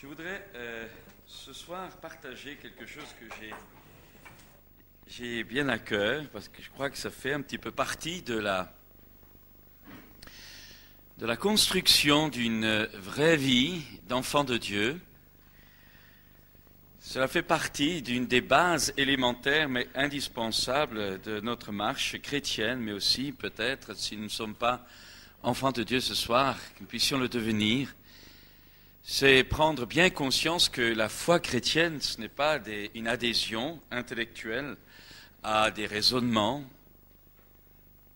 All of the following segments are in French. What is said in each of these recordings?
Je voudrais ce soir partager quelque chose que j'ai bien à cœur, parce que je crois que ça fait un petit peu partie de la construction d'une vraie vie d'enfant de Dieu. Cela fait partie d'une des bases élémentaires mais indispensables de notre marche chrétienne, mais aussi peut-être, si nous ne sommes pas enfants de Dieu ce soir, que nous puissions le devenir. C'est prendre bien conscience que la foi chrétienne, ce n'est pas une adhésion intellectuelle à des raisonnements,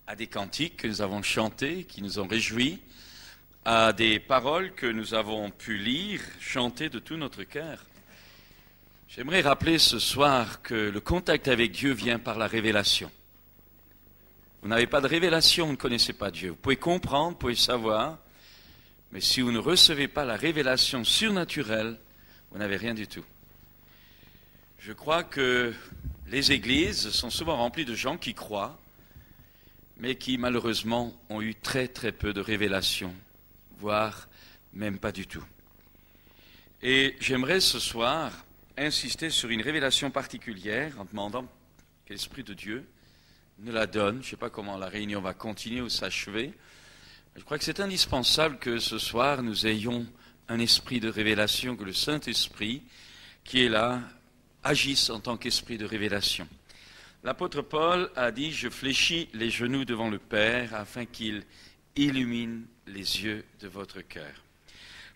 à des cantiques que nous avons chantés, qui nous ont réjouis, à des paroles que nous avons pu lire, chanter de tout notre cœur. J'aimerais rappeler ce soir que le contact avec Dieu vient par la révélation. Vous n'avez pas de révélation, vous ne connaissez pas Dieu. Vous pouvez comprendre, vous pouvez savoir, mais si vous ne recevez pas la révélation surnaturelle, vous n'avez rien du tout. Je crois que les églises sont souvent remplies de gens qui croient, mais qui malheureusement ont eu très très peu de révélation, voire même pas du tout. Et j'aimerais ce soir insister sur une révélation particulière en demandant que l'Esprit de Dieu nous la donne. Je ne sais pas comment la réunion va continuer ou s'achever. Je crois que c'est indispensable que ce soir nous ayons un esprit de révélation, que le Saint-Esprit qui est là agisse en tant qu'esprit de révélation. L'apôtre Paul a dit « Je fléchis les genoux devant le Père afin qu'il illumine les yeux de votre cœur ».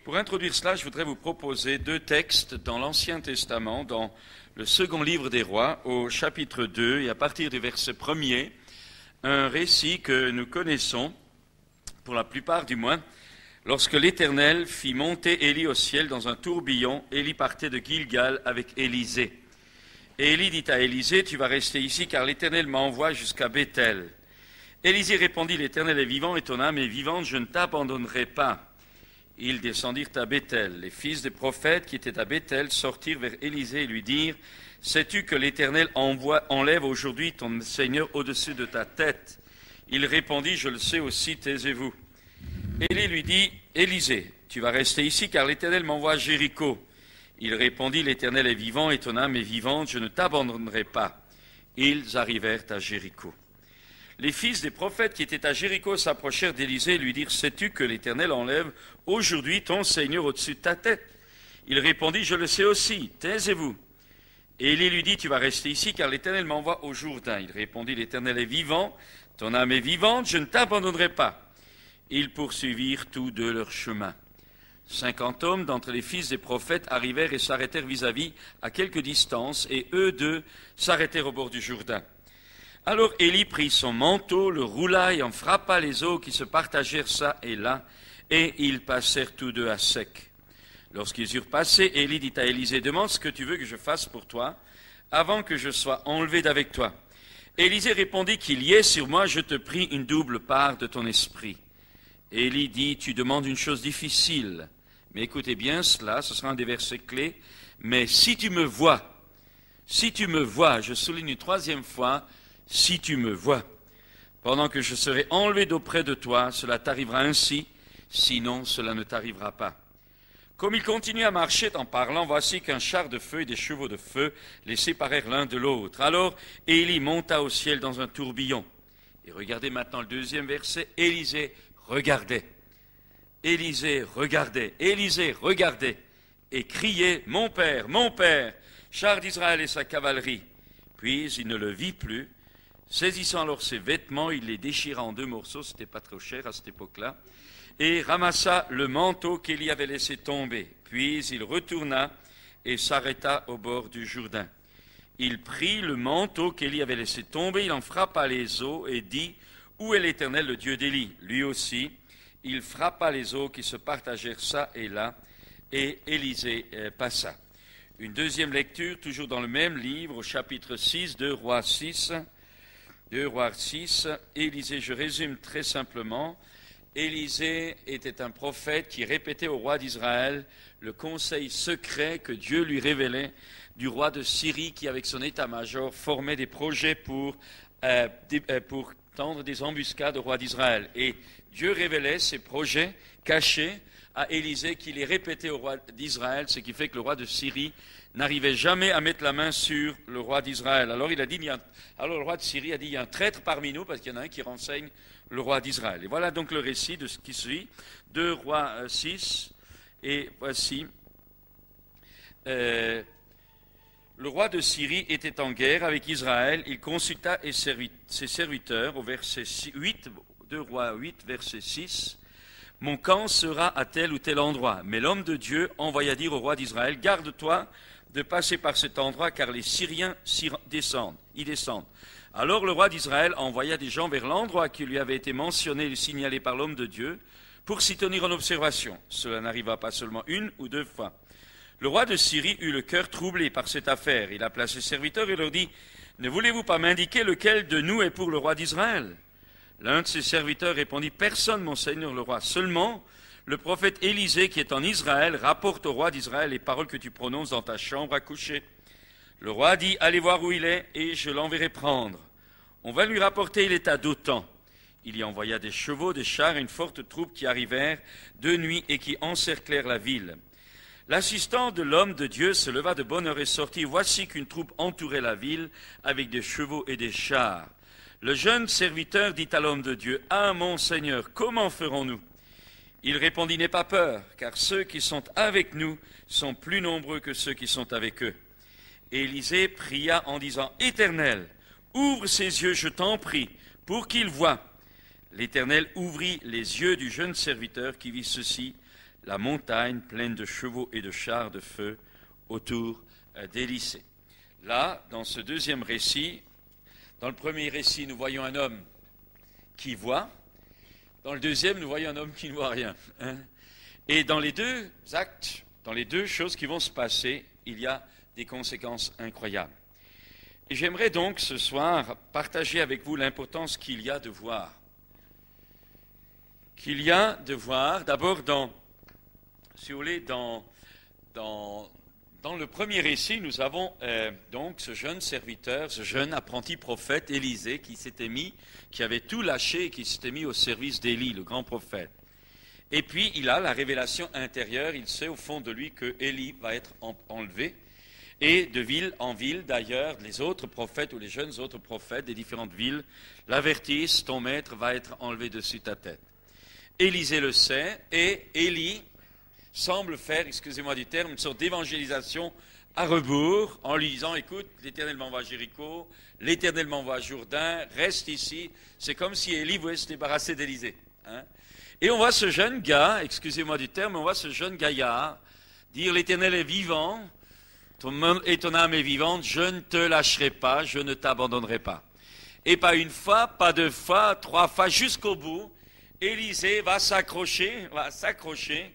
Pour introduire cela, je voudrais vous proposer deux textes dans l'Ancien Testament, dans le second livre des Rois, au chapitre 2, et à partir du verset 1er, un récit que nous connaissons, pour la plupart du moins, lorsque l'Éternel fit monter Élie au ciel dans un tourbillon, Élie partait de Gilgal avec Élisée. Et Élie dit à Élisée, « Tu vas rester ici, car l'Éternel m'envoie jusqu'à Béthel. » Élisée répondit, « L'Éternel est vivant et ton âme est vivante, je ne t'abandonnerai pas. » Ils descendirent à Béthel. Les fils des prophètes qui étaient à Béthel sortirent vers Élisée et lui dirent, « Sais-tu que l'Éternel enlève aujourd'hui ton Seigneur au-dessus de ta tête ?» Il répondit, « Je le sais aussi, taisez-vous. » Élie lui dit, « Élisée, tu vas rester ici, car l'Éternel m'envoie à Jéricho. » Il répondit, « L'Éternel est vivant et ton âme est vivante, je ne t'abandonnerai pas. » Ils arrivèrent à Jéricho. Les fils des prophètes qui étaient à Jéricho s'approchèrent d'Élisée et lui dirent, « Sais-tu que l'Éternel enlève aujourd'hui ton Seigneur au-dessus de ta tête ?» Il répondit, « Je le sais aussi, taisez-vous. » Et Élie lui dit, « Tu vas rester ici, car l'Éternel m'envoie au Jourdain. » Il répondit, « L'Éternel est vivant, ton âme est vivante, je ne t'abandonnerai pas. » Ils poursuivirent tous deux leur chemin. 50 hommes d'entre les fils des prophètes arrivèrent et s'arrêtèrent vis-à-vis à quelque distance, et eux deux s'arrêtèrent au bord du Jourdain. Alors Élie prit son manteau, le roula et en frappa les eaux qui se partagèrent çà et là, et ils passèrent tous deux à sec. Lorsqu'ils eurent passé, Élie dit à Élisée, « Demande ce que tu veux que je fasse pour toi, avant que je sois enlevé d'avec toi. » Élisée répondit, « Qu'il y ait sur moi, je te prie, une double part de ton esprit. » Élie dit, « Tu demandes une chose difficile, mais écoutez bien cela, ce sera un des versets clés, mais si tu me vois, je souligne une troisième fois, si tu me vois, pendant que je serai enlevé d'auprès de toi, cela t'arrivera ainsi, sinon cela ne t'arrivera pas. » Comme il continue à marcher en parlant, voici qu'un char de feu et des chevaux de feu les séparèrent l'un de l'autre. Alors Élie monta au ciel dans un tourbillon. Et regardez maintenant le deuxième verset, Élisée regardait. Élisée regardait, Élisée regardait, et criait, mon père, char d'Israël et sa cavalerie. Puis il ne le vit plus. Saisissant alors ses vêtements, il les déchira en deux morceaux, c'était pas trop cher à cette époque-là, et ramassa le manteau qu'Élie avait laissé tomber. Puis il retourna et s'arrêta au bord du Jourdain. Il prit le manteau qu'Élie avait laissé tomber, il en frappa les eaux et dit, « Où est l'Éternel, le Dieu d'Élie ?» Lui aussi, il frappa les eaux qui se partagèrent çà et là, et Élisée passa. Une deuxième lecture, toujours dans le même livre, au chapitre 6, 2 Rois 6, Élisée, je résume très simplement, Élisée était un prophète qui répétait au roi d'Israël le conseil secret que Dieu lui révélait du roi de Syrie qui, avec son état-major, formait des projets pour tendre des embuscades au roi d'Israël. Et Dieu révélait ces projets cachés à Élisée qu'il ait répété au roi d'Israël, ce qui fait que le roi de Syrie n'arrivait jamais à mettre la main sur le roi d'Israël. Alors alors le roi de Syrie a dit, il y a un traître parmi nous, parce qu'il y en a un qui renseigne le roi d'Israël. Et voilà donc le récit de ce qui suit, 2 Rois 6, et voici... le roi de Syrie était en guerre avec Israël, il consulta ses serviteurs, au verset 8, 2 Rois 8, verset 6, « Mon camp sera à tel ou tel endroit. » Mais l'homme de Dieu envoya dire au roi d'Israël, « Garde-toi de passer par cet endroit, car les Syriens y descendent. Alors le roi d'Israël envoya des gens vers l'endroit qui lui avait été mentionné et signalé par l'homme de Dieu, pour s'y tenir en observation. Cela n'arriva pas seulement 1 ou 2 fois. Le roi de Syrie eut le cœur troublé par cette affaire. Il appela ses serviteurs et leur dit, « Ne voulez-vous pas m'indiquer lequel de nous est pour le roi d'Israël ?» L'un de ses serviteurs répondit, « Personne, mon seigneur le roi. Seulement, le prophète Élisée qui est en Israël rapporte au roi d'Israël les paroles que tu prononces dans ta chambre à coucher. » Le roi dit, « Allez voir où il est et je l'enverrai prendre. » On va lui rapporter, il est à Dothan. Il y envoya des chevaux, des chars et une forte troupe qui arrivèrent de nuit et qui encerclèrent la ville. L'assistant de l'homme de Dieu se leva de bonne heure et sortit. Voici qu'une troupe entourait la ville avec des chevaux et des chars. Le jeune serviteur dit à l'homme de Dieu, « Ah, mon Seigneur, comment ferons-nous » Il répondit, « N'aie pas peur, car ceux qui sont avec nous sont plus nombreux que ceux qui sont avec eux. » Élisée pria en disant, « Éternel, ouvre ses yeux, je t'en prie, pour qu'il voie. » L'Éternel ouvrit les yeux du jeune serviteur qui vit ceci, la montagne pleine de chevaux et de chars de feu autour d'Élisée. Là, dans ce deuxième récit, dans le premier récit, nous voyons un homme qui voit. Dans le deuxième, nous voyons un homme qui ne voit rien. Et dans les deux actes, dans les deux choses qui vont se passer, il y a des conséquences incroyables. Et j'aimerais donc ce soir partager avec vous l'importance qu'il y a de voir. Qu'il y a de voir, d'abord si vous voulez, dans le premier récit, nous avons donc ce jeune serviteur, ce jeune apprenti prophète, Élisée, qui avait tout lâché et qui s'était mis au service d'Élie, le grand prophète. Et puis, il a la révélation intérieure, il sait au fond de lui que Élie va être enlevé. Et de ville en ville, d'ailleurs, les autres prophètes ou les jeunes autres prophètes des différentes villes l'avertissent, ton maître va être enlevé dessus ta tête. Élisée le sait, et Élie semble faire, excusez-moi du terme, une sorte d'évangélisation à rebours, en lui disant, écoute, l'Éternel m'envoie à Jéricho, l'Éternel m'envoie à Jourdain, reste ici. C'est comme si Élie voulait se débarrasser d'Élisée. Et on voit ce jeune gars, excusez-moi du terme, on voit ce jeune gaillard dire, l'Éternel est vivant, et ton âme est vivante, je ne te lâcherai pas, je ne t'abandonnerai pas. Et pas une fois, pas deux fois, 3 fois, jusqu'au bout, Élisée va s'accrocher,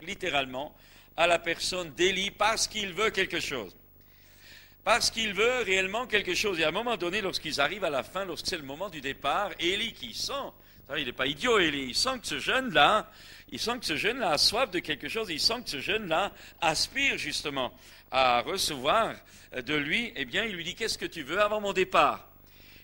littéralement, à la personne d'Élie parce qu'il veut quelque chose. Parce qu'il veut réellement quelque chose. Et à un moment donné, lorsqu'ils arrivent à la fin, lorsque c'est le moment du départ, Élie qui sent, il n'est pas idiot, Élie, il sent que ce jeune-là a soif de quelque chose, il sent que ce jeune-là aspire justement à recevoir de lui, eh bien, il lui dit, qu'est-ce que tu veux avant mon départ?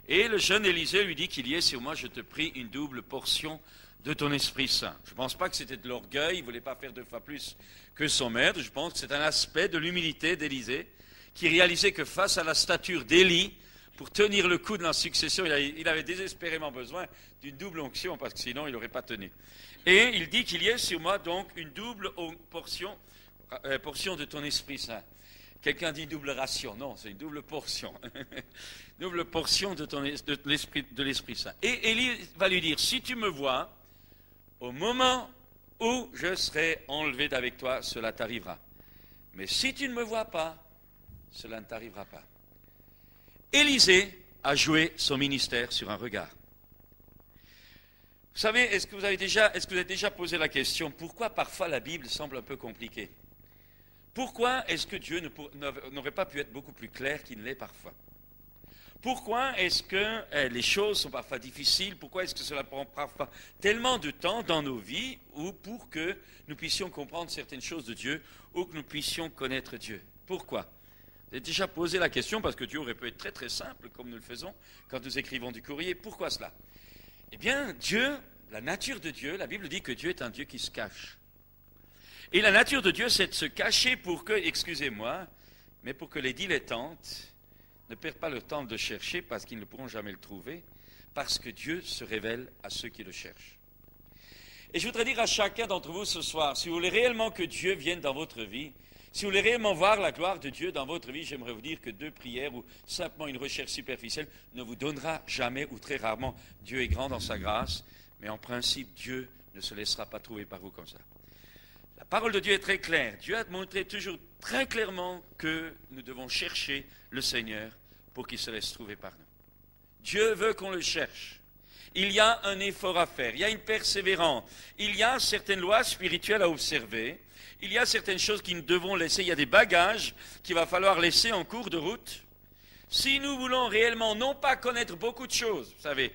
Et le jeune Élisée lui dit qu'il y ait sur moi, je te prie, une double portion de ton Esprit Saint. Je ne pense pas que c'était de l'orgueil, il ne voulait pas faire 2 fois plus que son maître, je pense que c'est un aspect de l'humilité d'Élisée, qui réalisait que face à la stature d'Élie, pour tenir le coup de la succession, il avait désespérément besoin d'une double onction, parce que sinon il n'aurait pas tenu. Et il dit qu'il y ait sur moi donc une double portion de ton Esprit Saint. Quelqu'un dit double ration, non, c'est une double portion. Double portion de l'Esprit Saint. Et Élie va lui dire, si tu me vois, au moment où je serai enlevé d'avec toi, cela t'arrivera. Mais si tu ne me vois pas, cela ne t'arrivera pas. Élisée a joué son ministère sur un regard. Vous savez, est-ce que vous avez déjà posé la question, pourquoi parfois la Bible semble un peu compliquée? Pourquoi est-ce que Dieu n'aurait pas pu être beaucoup plus clair qu'il ne l'est parfois? Pourquoi est-ce que les choses sont parfois difficiles? Pourquoi est-ce que cela prend parfois tellement de temps dans nos vies pour que nous puissions comprendre certaines choses de Dieu ou que nous puissions connaître Dieu? Pourquoi? Vous avez déjà posé la question, parce que Dieu aurait pu être très très simple, comme nous le faisons quand nous écrivons du courrier. Pourquoi cela? Eh bien, Dieu, la nature de Dieu, la Bible dit que Dieu est un Dieu qui se cache. Et la nature de Dieu, c'est de se cacher pour que, excusez-moi, mais pour que les dilettantes ne perdent pas le temps de chercher parce qu'ils ne pourront jamais le trouver, parce que Dieu se révèle à ceux qui le cherchent. Et je voudrais dire à chacun d'entre vous ce soir, si vous voulez réellement que Dieu vienne dans votre vie, si vous voulez réellement voir la gloire de Dieu dans votre vie, j'aimerais vous dire que 2 prières ou simplement une recherche superficielle ne vous donnera jamais ou très rarement. Dieu est grand dans sa grâce, mais en principe, Dieu ne se laissera pas trouver par vous comme ça. La parole de Dieu est très claire. Dieu a montré toujours très clairement que nous devons chercher le Seigneur pour qu'il se laisse trouver par nous. Dieu veut qu'on le cherche. Il y a un effort à faire, il y a une persévérance, il y a certaines lois spirituelles à observer, il y a certaines choses que nous devons laisser, il y a des bagages qu'il va falloir laisser en cours de route. Si nous voulons réellement non pas connaître beaucoup de choses, vous savez,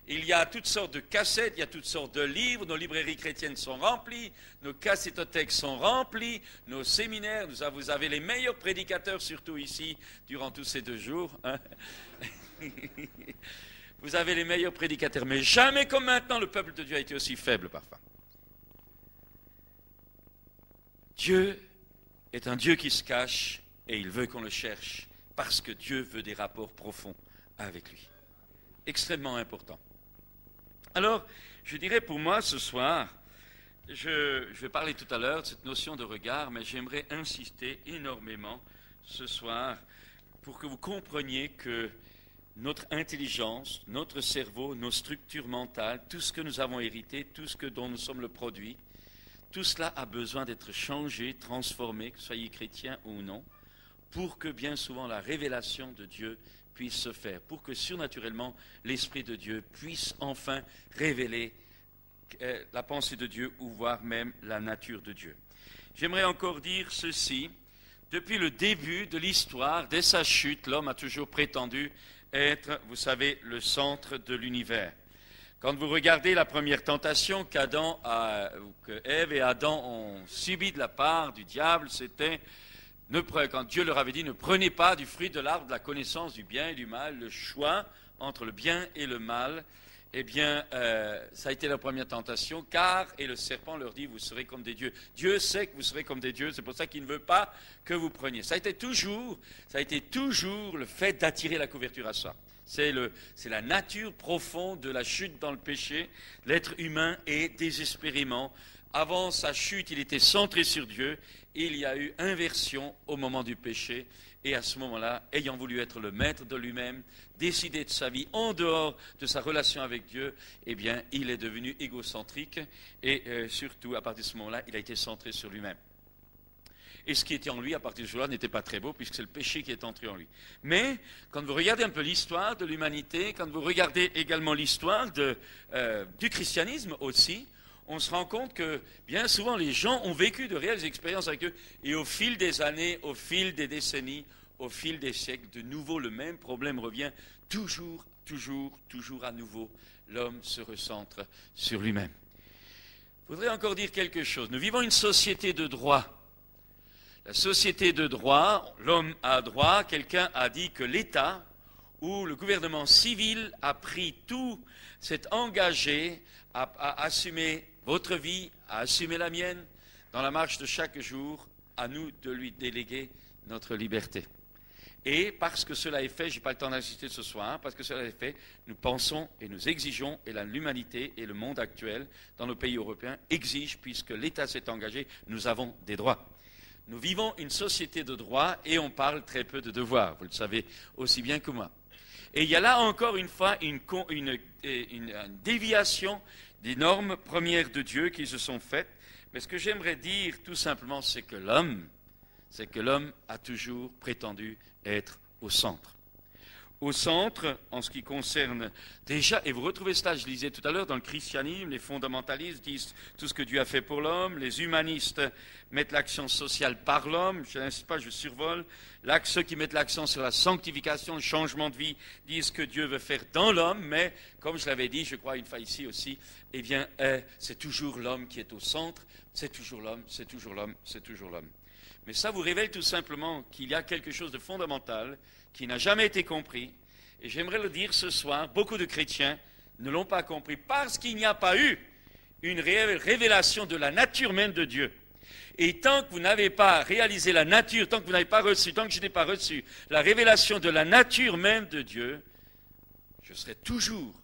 il y a toutes sortes de cassettes, il y a toutes sortes de livres, nos librairies chrétiennes sont remplies, nos cassettothèques sont remplies, nos séminaires, vous avez les meilleurs prédicateurs, surtout ici, durant tous ces 2 jours. Hein. Vous avez les meilleurs prédicateurs, mais jamais comme maintenant le peuple de Dieu a été aussi faible parfois. Dieu est un Dieu qui se cache et il veut qu'on le cherche parce que Dieu veut des rapports profonds avec lui. Extrêmement important. Alors, je dirais pour moi ce soir, je vais parler tout à l'heure de cette notion de regard, mais j'aimerais insister énormément ce soir pour que vous compreniez que notre intelligence, notre cerveau, nos structures mentales, tout ce que nous avons hérité, tout ce dont nous sommes le produit, tout cela a besoin d'être changé, transformé, que vous soyez chrétien ou non, pour que bien souvent la révélation de Dieu puisse se faire, pour que surnaturellement l'Esprit de Dieu puisse enfin révéler la pensée de Dieu ou voire même la nature de Dieu. J'aimerais encore dire ceci, depuis le début de l'histoire, dès sa chute, l'homme a toujours prétendu être, vous savez, le centre de l'univers. Quand vous regardez la première tentation que Ève et Adam ont subi de la part du diable, c'était, quand Dieu leur avait dit, ne prenez pas du fruit de l'arbre de la connaissance du bien et du mal, le choix entre le bien et le mal, eh bien, ça a été la première tentation, car, et le serpent leur dit, vous serez comme des dieux. Dieu sait que vous serez comme des dieux, c'est pour ça qu'il ne veut pas que vous preniez. Ça a été toujours le fait d'attirer la couverture à soi. C'est la nature profonde de la chute dans le péché. L'être humain est désespérément, avant sa chute, il était centré sur Dieu, et il y a eu inversion au moment du péché. Et à ce moment-là, ayant voulu être le maître de lui-même, décider de sa vie en dehors de sa relation avec Dieu, eh bien, il est devenu égocentrique et surtout, à partir de ce moment-là, il a été centré sur lui-même. Et ce qui était en lui, à partir de ce jour-là, n'était pas très beau, puisque c'est le péché qui est entré en lui. Mais, quand vous regardez un peu l'histoire de l'humanité, quand vous regardez également l'histoire du christianisme aussi, on se rend compte que bien souvent les gens ont vécu de réelles expériences avec eux et au fil des années, au fil des décennies, au fil des siècles, de nouveau le même problème revient, toujours à nouveau, l'homme se recentre sur lui-même. Je voudrais encore dire quelque chose. Nous vivons une société de droit. La société de droit, l'homme a droit, quelqu'un a dit que l'État ou le gouvernement civil a pris tout, s'est engagé à assumer votre vie, à assumer la mienne, dans la marche de chaque jour, à nous de lui déléguer notre liberté. Et parce que cela est fait, je n'ai pas le temps d'insister ce soir, parce que cela est fait, nous pensons et nous exigeons, et l'humanité et le monde actuel, dans nos pays européens, exigent, puisque l'État s'est engagé, nous avons des droits. Nous vivons une société de droits et on parle très peu de devoirs, vous le savez aussi bien que moi. Et il y a là encore une fois une déviation des normes premières de Dieu qui se sont faites. Mais ce que j'aimerais dire tout simplement, c'est que l'homme a toujours prétendu être au centre. Au centre, en ce qui concerne déjà, et vous retrouvez cela, je lisais tout à l'heure, dans le christianisme, les fondamentalistes disent tout ce que Dieu a fait pour l'homme, les humanistes mettent l'accent social par l'homme, je n'insiste pas, je survole, ceux qui mettent l'accent sur la sanctification, le changement de vie, disent que Dieu veut faire dans l'homme, mais comme je l'avais dit, je crois une fois ici aussi, eh bien, c'est toujours l'homme qui est au centre, c'est toujours l'homme, c'est toujours l'homme, c'est toujours l'homme. Mais ça vous révèle tout simplement qu'il y a quelque chose de fondamental qui n'a jamais été compris. Et j'aimerais le dire ce soir, beaucoup de chrétiens ne l'ont pas compris parce qu'il n'y a pas eu une réelle révélation de la nature même de Dieu. Et tant que vous n'avez pas réalisé la nature, tant que vous n'avez pas reçu, tant que je n'ai pas reçu la révélation de la nature même de Dieu, je serai toujours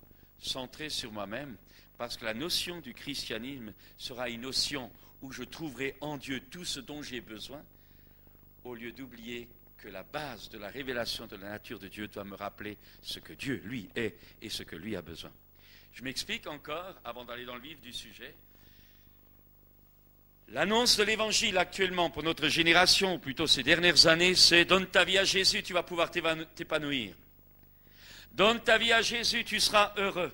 centré sur moi-même, parce que la notion du christianisme sera une notion où je trouverai en Dieu tout ce dont j'ai besoin, au lieu d'oublier que la base de la révélation de la nature de Dieu doit me rappeler ce que Dieu, lui, est et ce que lui a besoin. Je m'explique encore, avant d'aller dans le vif du sujet. L'annonce de l'Évangile actuellement pour notre génération, ou plutôt ces dernières années, c'est « Donne ta vie à Jésus, tu vas pouvoir t'épanouir. Donne ta vie à Jésus, tu seras heureux.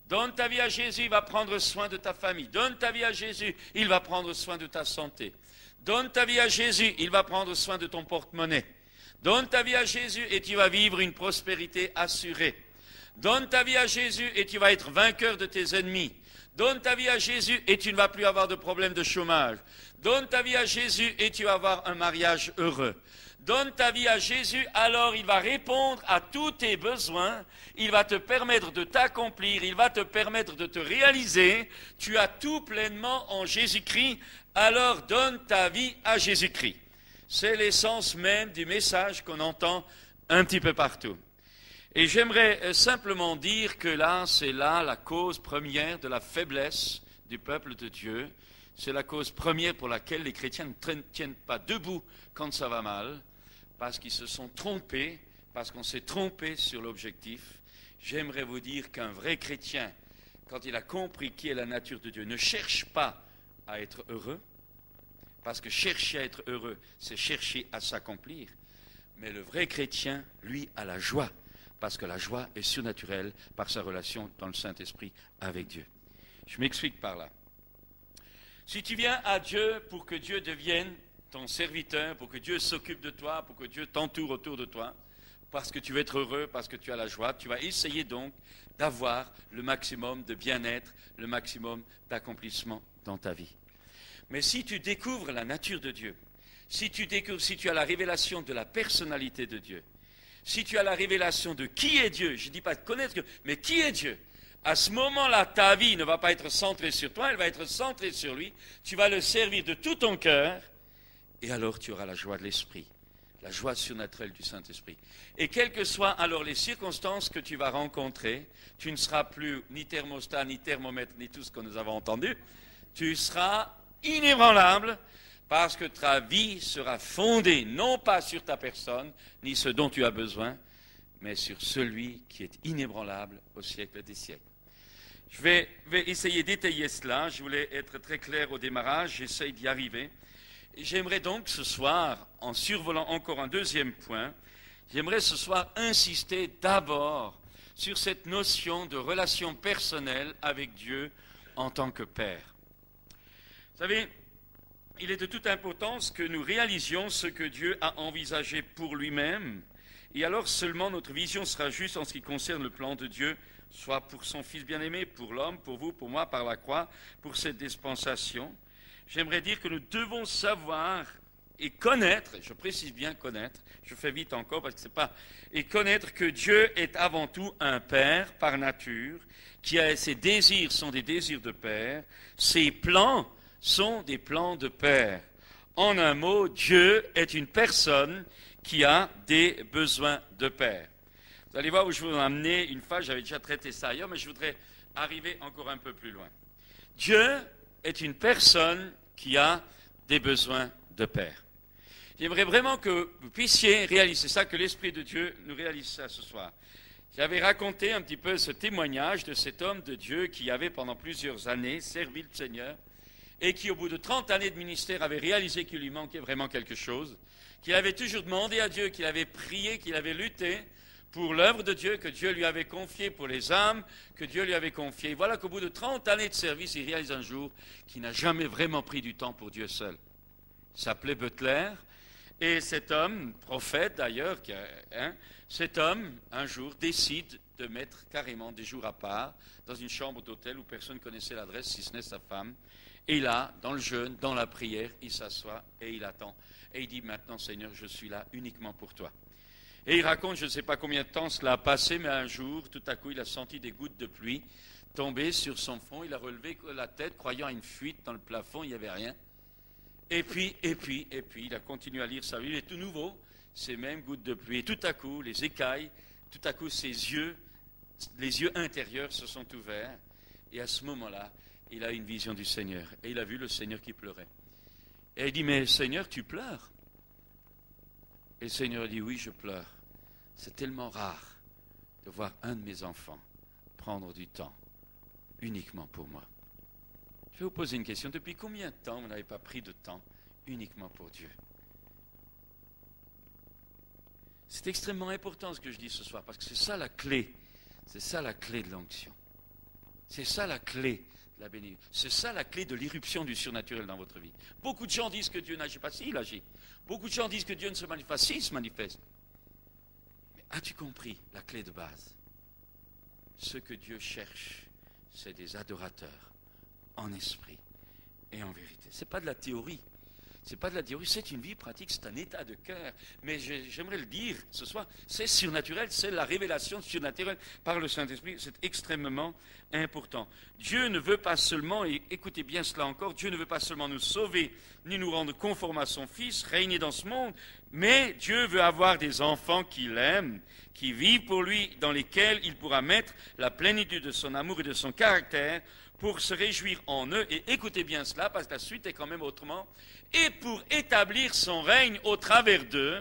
Donne ta vie à Jésus, il va prendre soin de ta famille. Donne ta vie à Jésus, il va prendre soin de ta santé. Donne ta vie à Jésus, il va prendre soin de ton porte-monnaie. Donne ta vie à Jésus et tu vas vivre une prospérité assurée. Donne ta vie à Jésus et tu vas être vainqueur de tes ennemis. Donne ta vie à Jésus et tu ne vas plus avoir de problème de chômage. Donne ta vie à Jésus et tu vas avoir un mariage heureux. Donne ta vie à Jésus, alors il va répondre à tous tes besoins, il va te permettre de t'accomplir, il va te permettre de te réaliser. Tu as tout pleinement en Jésus-Christ, alors donne ta vie à Jésus-Christ. C'est l'essence même du message qu'on entend un petit peu partout. Et j'aimerais simplement dire que là, c'est là la cause première de la faiblesse du peuple de Dieu. C'est la cause première pour laquelle les chrétiens ne tiennent pas debout quand ça va mal, parce qu'ils se sont trompés, parce qu'on s'est trompé sur l'objectif. J'aimerais vous dire qu'un vrai chrétien, quand il a compris qui est la nature de Dieu, ne cherche pas à être heureux, parce que chercher à être heureux, c'est chercher à s'accomplir. Mais le vrai chrétien, lui, a la joie, parce que la joie est surnaturelle par sa relation dans le Saint-Esprit avec Dieu. Je m'explique par là. Si tu viens à Dieu pour que Dieu devienne ton serviteur, pour que Dieu s'occupe de toi, pour que Dieu t'entoure autour de toi, parce que tu veux être heureux, parce que tu as la joie, tu vas essayer donc d'avoir le maximum de bien-être, le maximum d'accomplissement dans ta vie. Mais si tu découvres la nature de Dieu, si tu as la révélation de la personnalité de Dieu, si tu as la révélation de qui est Dieu, je ne dis pas de connaître Dieu, mais qui est Dieu, à ce moment-là, ta vie ne va pas être centrée sur toi, elle va être centrée sur lui, tu vas le servir de tout ton cœur, et alors tu auras la joie de l'Esprit, la joie surnaturelle du Saint-Esprit. Et quelles que soient alors les circonstances que tu vas rencontrer, tu ne seras plus ni thermostat, ni thermomètre, ni tout ce que nous avons entendu, tu seras inébranlable, parce que ta vie sera fondée non pas sur ta personne, ni ce dont tu as besoin, mais sur celui qui est inébranlable au siècle des siècles. Je vais essayer d'étayer cela. Je voulais être très clair au démarrage, j'essaye d'y arriver. J'aimerais donc ce soir, en survolant encore un deuxième point, j'aimerais ce soir insister d'abord sur cette notion de relation personnelle avec Dieu en tant que Père. Vous savez, il est de toute importance que nous réalisions ce que Dieu a envisagé pour lui-même, et alors seulement notre vision sera juste en ce qui concerne le plan de Dieu, soit pour son Fils bien-aimé, pour l'homme, pour vous, pour moi, par la croix, pour cette dispensation. J'aimerais dire que nous devons savoir et connaître, je précise bien connaître, je fais vite encore parce que c'est pas, et connaître que Dieu est avant tout un Père par nature, qui a ses désirs sont des désirs de Père, ses plans sont des plans de Père. En un mot, Dieu est une personne qui a des besoins de Père. Vous allez voir où je veux vous emmener une fois, j'avais déjà traité ça ailleurs, mais je voudrais arriver encore un peu plus loin. Dieu est une personne qui a des besoins de Père. J'aimerais vraiment que vous puissiez réaliser ça, que l'Esprit de Dieu nous réalise ça ce soir. J'avais raconté un petit peu ce témoignage de cet homme de Dieu qui avait pendant plusieurs années servi le Seigneur et qui, au bout de 30 années de ministère, avait réalisé qu'il lui manquait vraiment quelque chose, qu'il avait toujours demandé à Dieu, qu'il avait prié, qu'il avait lutté pour l'œuvre de Dieu que Dieu lui avait confiée, pour les âmes que Dieu lui avait confiées. Voilà qu'au bout de 30 années de service, il réalise un jour qu'il n'a jamais vraiment pris du temps pour Dieu seul. Il s'appelait Butler, et cet homme, prophète d'ailleurs, cet homme, un jour, décide de mettre carrément des jours à part dans une chambre d'hôtel où personne ne connaissait l'adresse, si ce n'est sa femme. Et là, dans le jeûne, dans la prière, il s'assoit et il attend. Et il dit, maintenant Seigneur, je suis là uniquement pour toi. Et il raconte, je ne sais pas combien de temps cela a passé, mais un jour, tout à coup, il a senti des gouttes de pluie tomber sur son front. Il a relevé la tête, croyant à une fuite dans le plafond, il n'y avait rien. Et puis, il a continué à lire sa Bible, et tout nouveau, ces mêmes gouttes de pluie. Et tout à coup, les écailles, tout à coup, ses yeux, les yeux intérieurs se sont ouverts. Et à ce moment-là, il a une vision du Seigneur. Et il a vu le Seigneur qui pleurait. Et il dit, mais Seigneur, tu pleures? Et le Seigneur a dit, oui, je pleure. C'est tellement rare de voir un de mes enfants prendre du temps uniquement pour moi. Je vais vous poser une question. Depuis combien de temps vous n'avez pas pris de temps uniquement pour Dieu? C'est extrêmement important ce que je dis ce soir, parce que c'est ça la clé. C'est ça la clé de l'onction. C'est ça la clé de la bénédiction. C'est ça la clé de l'irruption du surnaturel dans votre vie. Beaucoup de gens disent que Dieu n'agit pas. Si, il agit. Beaucoup de gens disent que Dieu ne se manifeste pas. Si, il se manifeste. Mais as-tu compris la clé de base? Ce que Dieu cherche, c'est des adorateurs en esprit et en vérité. Ce n'est pas de la théorie. C'est pas de la théorie, c'est une vie pratique, c'est un état de cœur. Mais j'aimerais le dire ce soir, c'est surnaturel, c'est la révélation surnaturelle par le Saint-Esprit. C'est extrêmement important. Dieu ne veut pas seulement, et écoutez bien cela encore, Dieu ne veut pas seulement nous sauver, ni nous rendre conformes à son Fils, régner dans ce monde, mais Dieu veut avoir des enfants qu'il aime, qui vivent pour lui, dans lesquels il pourra mettre la plénitude de son amour et de son caractère, pour se réjouir en eux, et écoutez bien cela, parce que la suite est quand même autrement, et pour établir son règne au travers d'eux,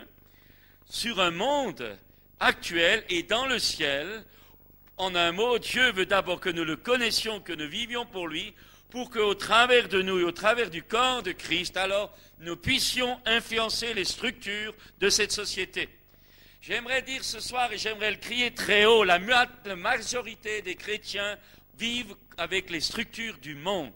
sur un monde actuel et dans le ciel. En un mot, Dieu veut d'abord que nous le connaissions, que nous vivions pour lui, pour qu'au travers de nous et au travers du corps de Christ, alors nous puissions influencer les structures de cette société. J'aimerais dire ce soir, et j'aimerais le crier très haut, la majorité des chrétiens vivent avec les structures du monde.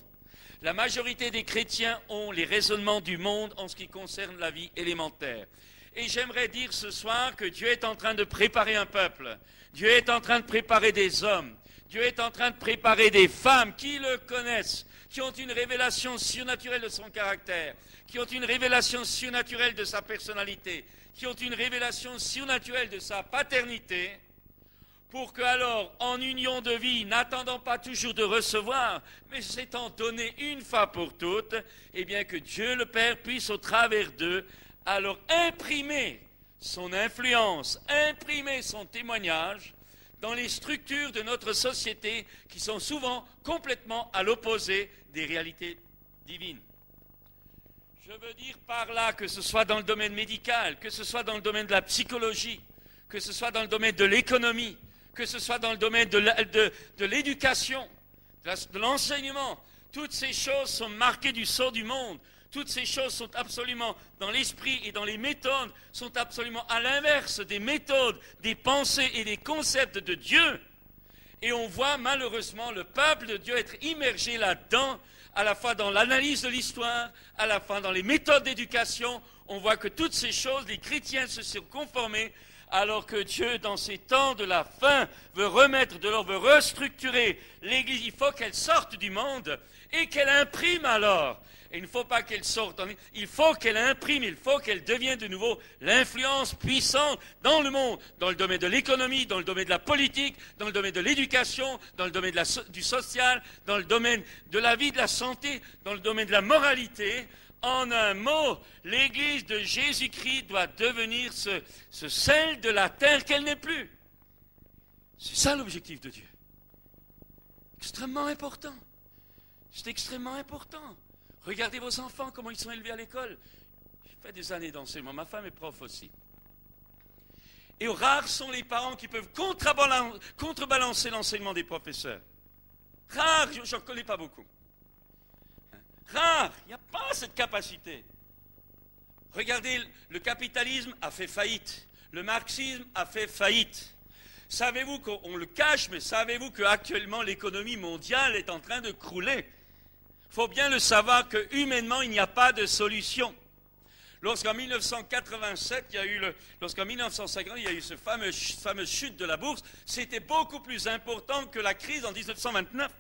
La majorité des chrétiens ont les raisonnements du monde en ce qui concerne la vie élémentaire. Et j'aimerais dire ce soir que Dieu est en train de préparer un peuple. Dieu est en train de préparer des hommes. Dieu est en train de préparer des femmes qui le connaissent, qui ont une révélation surnaturelle de son caractère, qui ont une révélation surnaturelle de sa personnalité, qui ont une révélation surnaturelle de sa paternité, pour que alors, en union de vie, n'attendant pas toujours de recevoir, mais s'étant donné une fois pour toutes, eh bien que Dieu le Père puisse au travers d'eux, alors imprimer son influence, imprimer son témoignage dans les structures de notre société qui sont souvent complètement à l'opposé des réalités divines. Je veux dire par là que ce soit dans le domaine médical, que ce soit dans le domaine de la psychologie, que ce soit dans le domaine de l'économie, que ce soit dans le domaine de l'éducation, de l'enseignement, toutes ces choses sont marquées du sceau du monde. Toutes ces choses sont absolument dans l'esprit et dans les méthodes, sont absolument à l'inverse des méthodes, des pensées et des concepts de Dieu. Et on voit malheureusement le peuple de Dieu être immergé là-dedans, à la fois dans l'analyse de l'histoire, à la fois dans les méthodes d'éducation. On voit que toutes ces choses, les chrétiens se sont conformés, alors que Dieu, dans ces temps de la fin, veut remettre de l'ordre, veut restructurer l'Église. Il faut qu'elle sorte du monde et qu'elle imprime alors. Et il ne faut pas qu'elle sorte, il faut qu'elle imprime, il faut qu'elle devienne de nouveau l'influence puissante dans le monde, dans le domaine de l'économie, dans le domaine de la politique, dans le domaine de l'éducation, dans le domaine du social, dans le domaine de la vie, de la santé, dans le domaine de la moralité. En un mot, l'Église de Jésus-Christ doit devenir ce sel de la terre qu'elle n'est plus. C'est ça l'objectif de Dieu. Extrêmement important. C'est extrêmement important. Regardez vos enfants, comment ils sont élevés à l'école. J'ai fait des années d'enseignement, ma femme est prof aussi. Et rares sont les parents qui peuvent contrebalancer l'enseignement des professeurs. Rares, je n'en connais pas beaucoup. Rare, il n'y a pas cette capacité. Regardez, le capitalisme a fait faillite. Le marxisme a fait faillite. Savez-vous qu'on le cache, mais savez-vous qu'actuellement l'économie mondiale est en train de crouler? Il faut bien le savoir que humainement, il n'y a pas de solution. Lorsqu'en 1987, lorsqu'en 1950, il y a eu ce fameux chute de la bourse, c'était beaucoup plus important que la crise en 1929.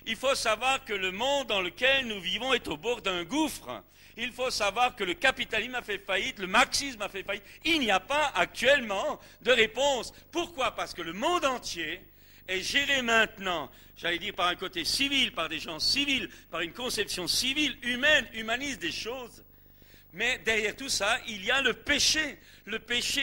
Il faut savoir que le monde dans lequel nous vivons est au bord d'un gouffre. Il faut savoir que le capitalisme a fait faillite, le marxisme a fait faillite. Il n'y a pas actuellement de réponse. Pourquoi? Parce que le monde entier est gérée maintenant, j'allais dire par un côté civil, par des gens civils, par une conception civile, humaine, humaniste des choses. Mais derrière tout ça, il y a le péché,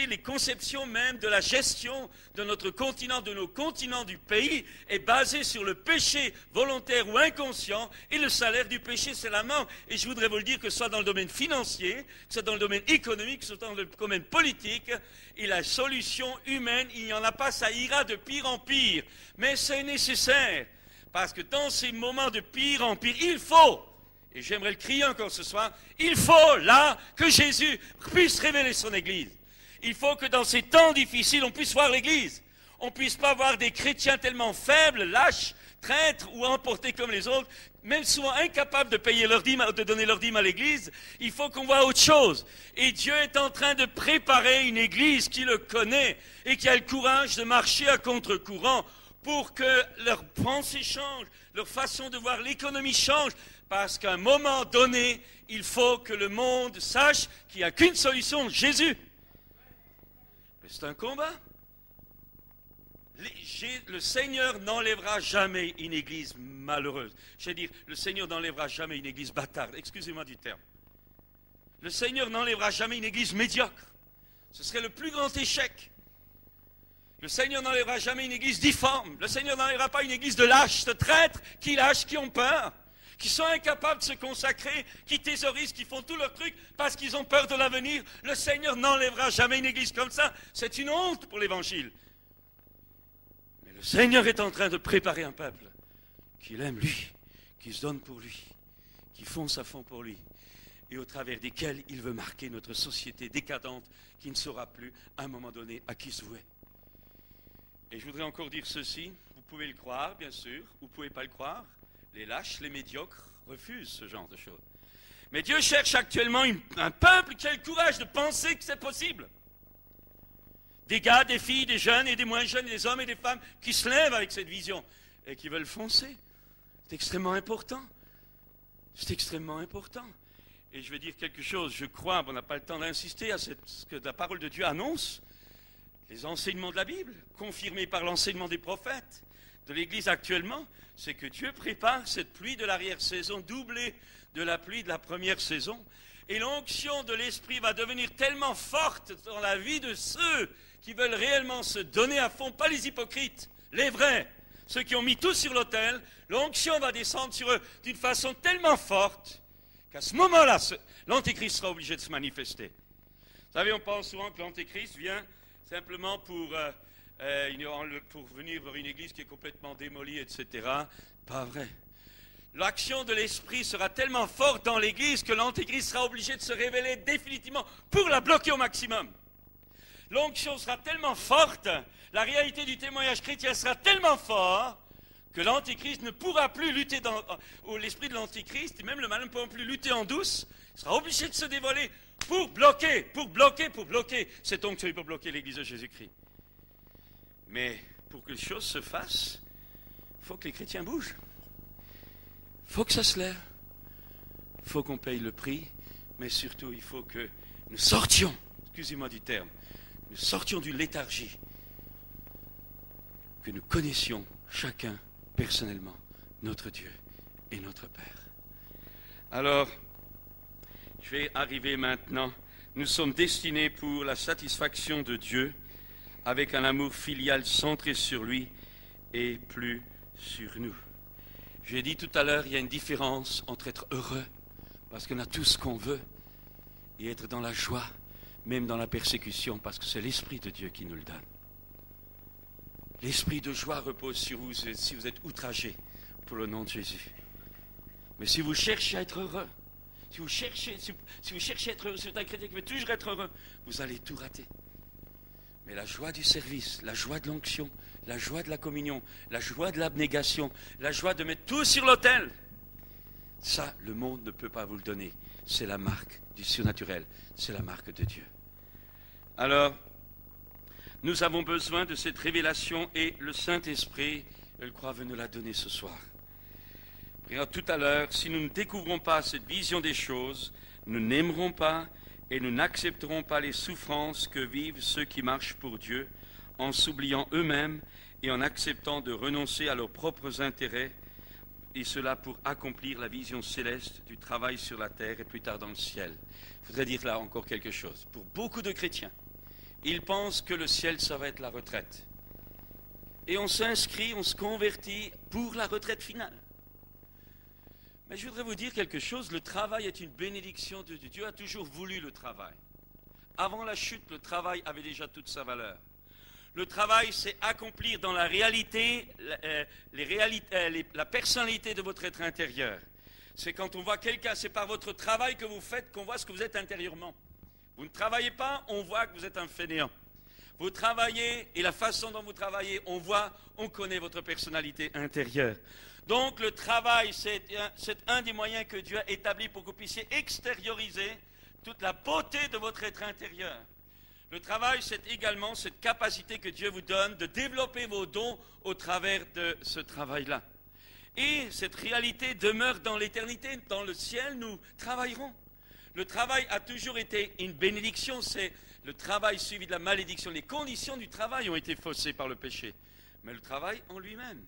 les conceptions même de la gestion de notre continent, de nos continents du pays, est basée sur le péché volontaire ou inconscient, et le salaire du péché, c'est la mort. Et je voudrais vous le dire, que ce soit dans le domaine financier, que ce soit dans le domaine économique, que ce soit dans le domaine politique, et la solution humaine, il n'y en a pas, ça ira de pire en pire. Mais c'est nécessaire, parce que dans ces moments de pire en pire, il faut, et j'aimerais le crier encore ce soir, il faut là que Jésus puisse révéler son Église. Il faut que dans ces temps difficiles, on puisse voir l'Église. On ne puisse pas voir des chrétiens tellement faibles, lâches, traîtres ou emportés comme les autres, même souvent incapables de payer leur dîme, de donner leur dîme à l'Église. Il faut qu'on voit autre chose. Et Dieu est en train de préparer une Église qui le connaît et qui a le courage de marcher à contre-courant pour que leur pensée change, leur façon de voir l'économie change. Parce qu'à un moment donné, il faut que le monde sache qu'il n'y a qu'une solution, Jésus. Mais c'est un combat. Le Seigneur n'enlèvera jamais une église malheureuse. Je veux dire, le Seigneur n'enlèvera jamais une église bâtarde. Excusez-moi du terme. Le Seigneur n'enlèvera jamais une église médiocre. Ce serait le plus grand échec. Le Seigneur n'enlèvera jamais une église difforme. Le Seigneur n'enlèvera pas une église de lâches, de traîtres, qui lâchent, qui ont peur, qui sont incapables de se consacrer, qui thésaurisent, qui font tout leur truc parce qu'ils ont peur de l'avenir. Le Seigneur n'enlèvera jamais une église comme ça. C'est une honte pour l'Évangile. Mais le Seigneur est en train de préparer un peuple qui l'aime lui, qui se donne pour lui, qui fonce à fond pour lui, et au travers desquels il veut marquer notre société décadente qui ne saura plus, à un moment donné, à qui se vouer. Et je voudrais encore dire ceci, vous pouvez le croire, bien sûr, vous ne pouvez pas le croire. Les lâches, les médiocres refusent ce genre de choses. Mais Dieu cherche actuellement un peuple qui a le courage de penser que c'est possible. Des gars, des filles, des jeunes et des moins jeunes, des hommes et des femmes qui se lèvent avec cette vision et qui veulent foncer. C'est extrêmement important. C'est extrêmement important. Et je vais dire quelque chose, je crois, on n'a pas le temps d'insister à ce que la parole de Dieu annonce, les enseignements de la Bible, confirmés par l'enseignement des prophètes, de l'Église actuellement, c'est que Dieu prépare cette pluie de l'arrière-saison doublée de la pluie de la première saison. Et l'onction de l'Esprit va devenir tellement forte dans la vie de ceux qui veulent réellement se donner à fond, pas les hypocrites, les vrais, ceux qui ont mis tout sur l'autel. L'onction va descendre sur eux d'une façon tellement forte qu'à ce moment-là, l'Antéchrist sera obligé de se manifester. Vous savez, on pense souvent que l'Antéchrist vient simplement pour venir vers une église qui est complètement démolie, etc. Pas vrai. L'action de l'Esprit sera tellement forte dans l'église que l'Antéchrist sera obligé de se révéler définitivement pour la bloquer au maximum. L'onction sera tellement forte, la réalité du témoignage chrétien sera tellement forte que l'Antéchrist ne pourra plus lutter ou l'esprit de l'Antéchrist, et même le malin ne pourra plus lutter en douce, il sera obligé de se dévoiler pour bloquer cette onction, pour bloquer l'église de Jésus-Christ. Mais pour que les choses se fassent, il faut que les chrétiens bougent. Il faut que ça se lève. Il faut qu'on paye le prix, mais surtout il faut que nous sortions, excusez-moi du terme, nous sortions d'une léthargie, que nous connaissions chacun personnellement notre Dieu et notre Père. Alors, je vais arriver maintenant. Nous sommes destinés pour la satisfaction de Dieu, avec un amour filial centré sur lui et plus sur nous. J'ai dit tout à l'heure, il y a une différence entre être heureux, parce qu'on a tout ce qu'on veut, et être dans la joie, même dans la persécution, parce que c'est l'Esprit de Dieu qui nous le donne. L'Esprit de joie repose sur vous si vous êtes outragé pour le nom de Jésus. Mais si vous cherchez à être heureux, si vous cherchez à être heureux, si vous êtes un chrétien qui veut toujours être heureux, vous allez tout rater. Mais la joie du service, la joie de l'onction, la joie de la communion, la joie de l'abnégation, la joie de mettre tout sur l'autel, ça, le monde ne peut pas vous le donner. C'est la marque du surnaturel, c'est la marque de Dieu. Alors, nous avons besoin de cette révélation et le Saint-Esprit, je le crois, veut nous la donner ce soir. Tout à l'heure, si nous ne découvrons pas cette vision des choses, nous n'aimerons pas et nous n'accepterons pas les souffrances que vivent ceux qui marchent pour Dieu en s'oubliant eux-mêmes et en acceptant de renoncer à leurs propres intérêts, et cela pour accomplir la vision céleste du travail sur la terre et plus tard dans le ciel. Je voudrais dire là encore quelque chose. Pour beaucoup de chrétiens, ils pensent que le ciel, ça va être la retraite. Et on s'inscrit, on se convertit pour la retraite finale. Mais je voudrais vous dire quelque chose, le travail est une bénédiction de Dieu. Dieu a toujours voulu le travail. Avant la chute, le travail avait déjà toute sa valeur. Le travail, c'est accomplir dans la réalité, la personnalité de votre être intérieur. C'est quand on voit quelqu'un, c'est par votre travail que vous faites qu'on voit ce que vous êtes intérieurement. Vous ne travaillez pas, on voit que vous êtes un fainéant. Vous travaillez et la façon dont vous travaillez, on voit, on connaît votre personnalité intérieure. Donc le travail, c'est un des moyens que Dieu a établi pour que vous puissiez extérioriser toute la beauté de votre être intérieur. Le travail, c'est également cette capacité que Dieu vous donne de développer vos dons au travers de ce travail-là. Et cette réalité demeure dans l'éternité. Dans le ciel, nous travaillerons. Le travail a toujours été une bénédiction. C'est le travail suivi de la malédiction. Les conditions du travail ont été faussées par le péché. Mais le travail en lui-même.